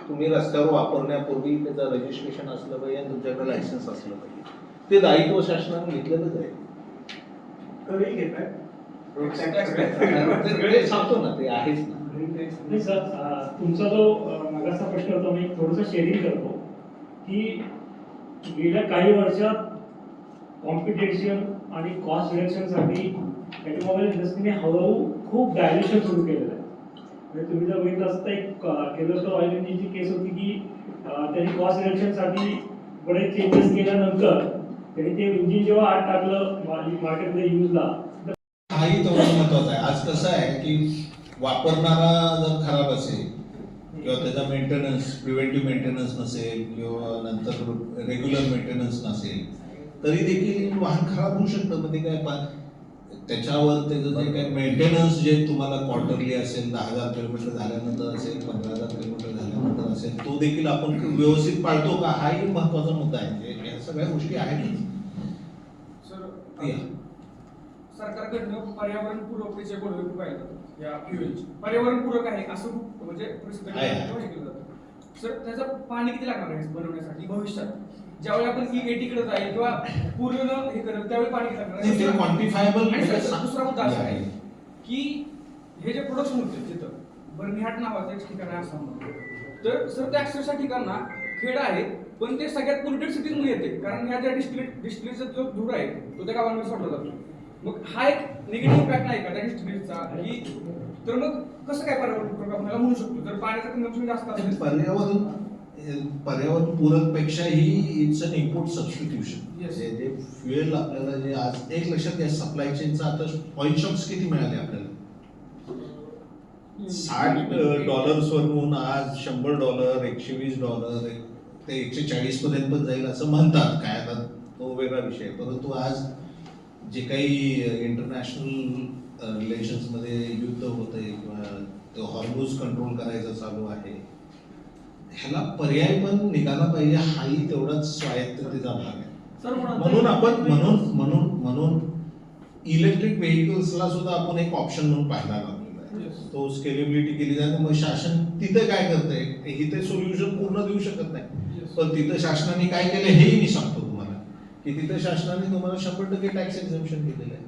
तुम्ही रस्त्यावर वापरण्यापूर्वी त्याचं रजिस्ट्रेशन असलं पाहिजे आणि तुमच्याकडे लायसन्स असलं पाहिजे, ते दायित्व शासनाने घेतलेलंच आहे. तरी घेत ते सांगतो ना, ते आहेच ना. नाही सर, तुमचा जो मागाचा प्रश्न होता मी थोडंसं शेअरिंग करतो की गेल्या काही वर्षात कॉम्पिटिशन आणि कॉस्ट रिडक्शनसाठी ऑटोमोबाईल इंडस्ट्रीने हळूहळू खूप डायल्युशन सुरू केलेलं आहे. म्हणजे तुम्ही जर बघितलं असतं, एक किर्लोस्कर ऑइल इंजिनची केस होती की त्यांनी कॉस्ट रिडक्शनसाठी बरेच चेंजेस केल्यानंतर त्यांनी ते इंजिन जेव्हा आत टाकलं मार्केटमध्ये यूजला, हाही तेवढं महत्वाचं आहे. आज कसं आहे की वापरणारा जर खराब असेल किंवा त्याचा मेंटेनन्स, प्रिव्हेंटिव्ह मेंटेनन्स नसेल किंवा नंतर रेग्युलर मेंटेनन्स नसेल तरी देखील वाहन खराब होऊ शकतं. म्हणजे काय त्याच्यावर त्याचं जे काय मेंटेनन्स जे तुम्हाला क्वार्टरली असेल, 10,000 किलोमीटर झाल्यानंतर असेल, 15,000 किलोमीटर झाल्यानंतर असेल, तो देखील आपण व्यवस्थित पाळतो का, हाही महत्वाचा मुद्दा आहे. या सगळ्या गोष्टी आहेतच. सरकारकडनं पर्यावरणपूरकतेचे गोडवे पाहिजे या फ्युएलची. पर्यावरणपूरक आहे असं म्हणजे प्रसिद्ध केलं जातं. सर, त्याचं पाणी किती लागणार आहे बनवण्यासाठी भविष्यात, ज्यावेळी आपण E80 कडे जाईल किंवा पूर्ण हे करेल त्यावेळी पाणी किती लागणार आहे? क्वांटिफायबल. दुसरा मुद्दा असा आहे की हे जे प्रोडक्शन होते तिथं बर्निहाट नावाचं एक ठिकाण आहे आसाममध्ये, तर सर त्या अक्षरशः ठिकाणना खेड आहे पण ते सगळ्यात पोल्युटेड सिटीजमध्ये येते, कारण ह्या ज्या डिस्टिलेटचा जो धूर आहे तो त्या गावांमध्ये सोडला जातो. मग हा एक निगेटिव्ह इम्पॅक्ट नाही का त्या डिस्टिलेटचा, की तर मग कसं काय पर्यावरण आपल्याला म्हणू शकतो जर पाण्याचं कन्झम्पशन जास्त असेल? पर्यावरण पूरक पेक्षाही इट्स अन इनपुट सबस्टिट्यूशन. जे फ्युएल आपल्याला जे आज एक लक्षात घ्या, सप्लाय चेनचा आता ऑइल शॉप्स किती मिळाले आपल्याला, $60 वरून आज $100, $120 ते $140 पर्यंत पण जाईल असं म्हणतात. काय आता तो वेगळा विषय. परंतु आज जे काही इंटरनॅशनल रिलेशन्समध्ये युद्ध होत आहे किंवा हॉर्मोज कंट्रोल करायचं चालू आहे, ह्याला पर्याय पण निघाला पाहिजे, हाही तेवढाच स्वायत्ततेचा भाग आहे. म्हणून आपण म्हणून इलेक्ट्रिक व्हेकल्सला सुद्धा आपण एक ऑप्शन म्हणून पाहायला लागलो. तो स्केलेबिलिटी केली जाते. मग शासन तिथे काय करतंय, इथे सोल्युशन पूर्ण देऊ शकत नाही, पण तिथं शासनाने काय केलं हेही मी सांगतो तुम्हाला की तिथं शासनाने तुम्हाला 100% टॅक्स एक्झम्पशन दिलेलं आहे.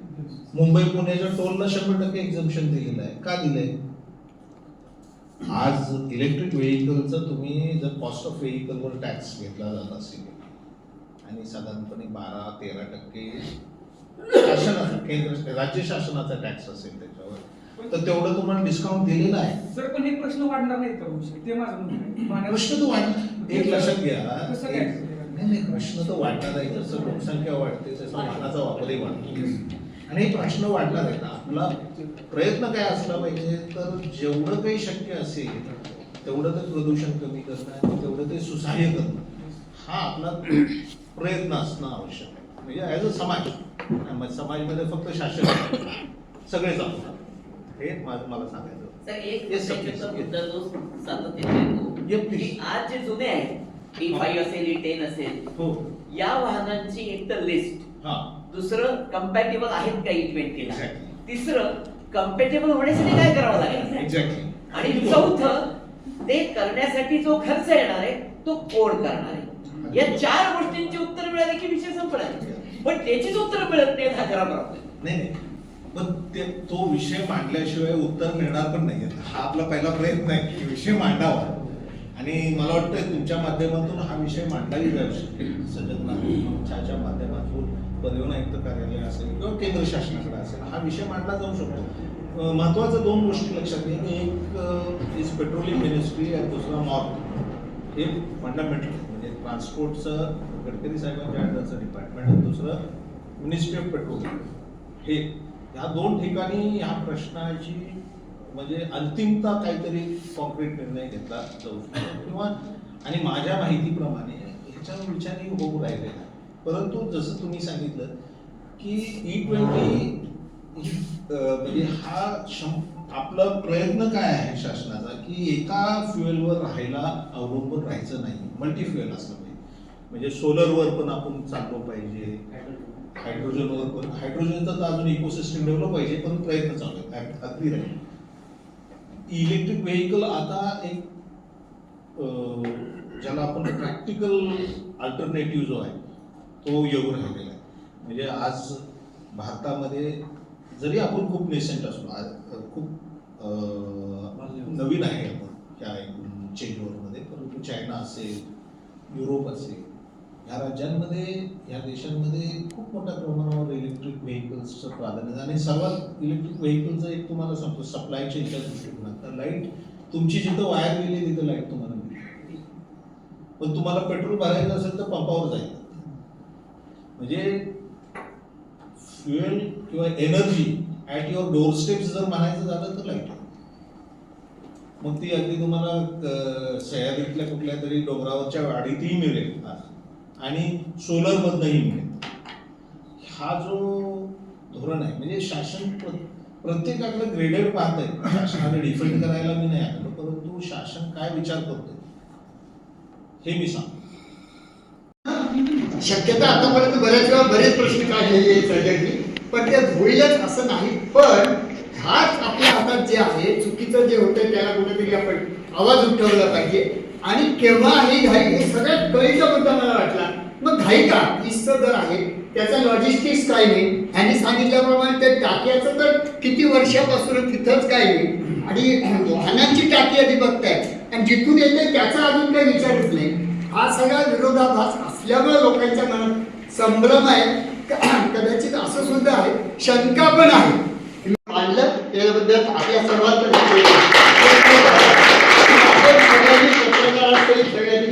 मुंबई पुण्याच्या टोलला 100% एक्झम्पशन दिलेलं आहे. का दिलंय? आज इलेक्ट्रिक व्हेकलचं तुम्ही जर कॉस्ट ऑफ व्हेकलवर टॅक्स घेतला जात असेल आणि साधारणपणे 12-13% शासनाचा केंद्र राज्य शासनाचा टॅक्स असेल त्याच्यावर, तर तेवढं तुम्हाला डिस्काउंट दिलेलं आहे. सर, पण हे प्रश्न वाढणार नाही का भविष्यात? ते माझं म्हणणं आहे. प्रश्न तो वाढणार, एक लक्षात घ्या. नाही, प्रश्न तर वाढणार आहे. जसं लोकसंख्या वाढते तसं वाहनाचा वापरही वाढतो आणि हे प्रश्न वाढणार आहेत. आपला प्रयत्न काय असला पाहिजे, तर जेवढं काही शक्य असेल तेवढं ते प्रदूषण कमी करणं आणि तेवढं ते सुसह्य करणं, हा आपला प्रयत्न असणं आवश्यक आहे. म्हणजे ॲज अ समाज, समाजमध्ये फक्त शासन सगळे चालतात, हे मला सांगायचं. सर एक Yes, sir, त्याच्याचा please. मुद्दा जो सातत्याने येतो Yes, please. की आज जे जुने आहेत E5 असेल E10 असेल हो या वाहनांची एक तर लिस्ट, हा दुसरं कम्पॅटेबल आहेत का E20 ला, Exactly. तिसरं कम्पॅटेबल होण्यासाठी काय करावं लागेल एक्झॅक्टली आणि चौथं ते करण्यासाठी जो खर्च येणार आहे तो कोण करणार आहे. या 4 गोष्टींची उत्तर मिळाली की विषय संपला. पण त्याचीच उत्तर मिळत नाही हा खरा प्रॉब्लेम. नाही पण ते तो विषय मांडल्याशिवाय उत्तर मिळणार पण नाही. हा आपला पहिला प्रयत्न आहे की विषय मांडावा आणि मला वाटतं तुमच्या माध्यमातून हा विषय मांडलाही जाऊ शकेल. सजग नागरिक मंचाच्या माध्यमातून परिवहन आयुक्त कार्यालय असेल किंवा केंद्र शासनाकडे असेल हा विषय मांडला जाऊ शकतो. महत्वाच्या 2 गोष्टी लक्षात घ्या. एक इज पेट्रोलियम मिनिस्ट्री आणि दुसरा मॉर्ग. हे फंडामेंटल म्हणजे ट्रान्सपोर्टचं गडकरी साहेबांच्या अंडरचं डिपार्टमेंट आणि दुसरं मिनिस्ट्री ऑफ पेट्रोलियम. हे या 2 ठिकाणी ह्या प्रश्नाची म्हणजे अंतिमता काहीतरी कॉन्क्रीट निर्णय घेतला जाऊ शकतो किंवा आणि माझ्या माहितीप्रमाणे ह्याच्यावर विचारही होऊ राहिलेला आहे. परंतु जसं तुम्ही सांगितलं की E20 म्हणजे हा आपला प्रयत्न काय आहे शासनाचा की एका फ्युएलवर राहायला अवलंबून राहायचं नाही. मल्टी फ्युएल असलं पाहिजे. म्हणजे सोलरवर पण आपण चाललो पाहिजे, हायड्रोजनवर पण. हायड्रोजनचा तर अजून इकोसिस्टम डेव्हलप पाहिजे पण प्रयत्न चालू आहेत. अगदी राहील. इलेक्ट्रिक व्हेकल आता एक ज्याला आपण प्रॅक्टिकल अल्टरनेटिव्ह जो आहे तो येऊन राहिलेला आहे. म्हणजे आज भारतामध्ये जरी आपण खूप नेसेंट असलो, खूप नवीन आहे आपण त्या चेंजवरमध्ये, परंतु चायना असेल, युरोप असेल, ह्या राज्यांमध्ये ह्या देशांमध्ये खूप मोठ्या प्रमाणावर इलेक्ट्रिक व्हेकल्सचं प्राधान्य आहे. आणि सर्वात इलेक्ट्रिक व्हेकलचं एक तुम्हाला सांगतो सप्लाय चेनच्या दृष्टिकोनात तर लाईट तुमची जिथं वायर गेली तिथं लाईट तुम्हाला मिळते. पण तुम्हाला पेट्रोल भरायचं असेल तर पंपावर जायचं. म्हणजे फ्युएल किंवा energy at your door steps जर म्हणायचं झालं तर लाईट. मग ती अगदी तुम्हाला सह्याद्रीतल्या कुठल्या तरी डोंगरावरच्या वाडीतही मिळेल आणि सोलरमधनंही मिळेल. हा जो धोरण आहे म्हणजे शासन प्रत्येकाकडे ग्रेडेड पाहत आहे. शासनाला डिफेंड करायला मी नाही आलो, परंतु शासन काय विचार करतोय हे मी सांगतो. शक्यता आतापर्यंत बऱ्याच वेळा बरेच प्रश्न काढलेले सर्जननी, पण ते होईलच असं नाही. पण हाच आपल्या हातात जे आहे चुकीचं जे होतं त्याला कुठेतरी आपण आवाज उठवला पाहिजे. आणि केव्हा ही घाई हे सगळ्यात कळीचा मुद्दा मला वाटला. मग घाई का 30चं जर आहे त्याचा लॉजिस्टिक्स काय नाही. ह्यांनी सांगितल्याप्रमाणे त्या टाक्याचं तर किती वर्षापासून तिथंच काय नाही आणि वाहनांची टाकी आधी बघताय आणि जिथून येते त्याचा अजून काही विचारच नाही. हा सगळा विरोधाभास असल्यामुळे लोकांच्या मनात संभ्रम आहे. कदाचित असं सुद्धा आहे, शंका पण आहे. मानलं त्याबद्दल आपल्या सर्वांकडे सगळ्यांनी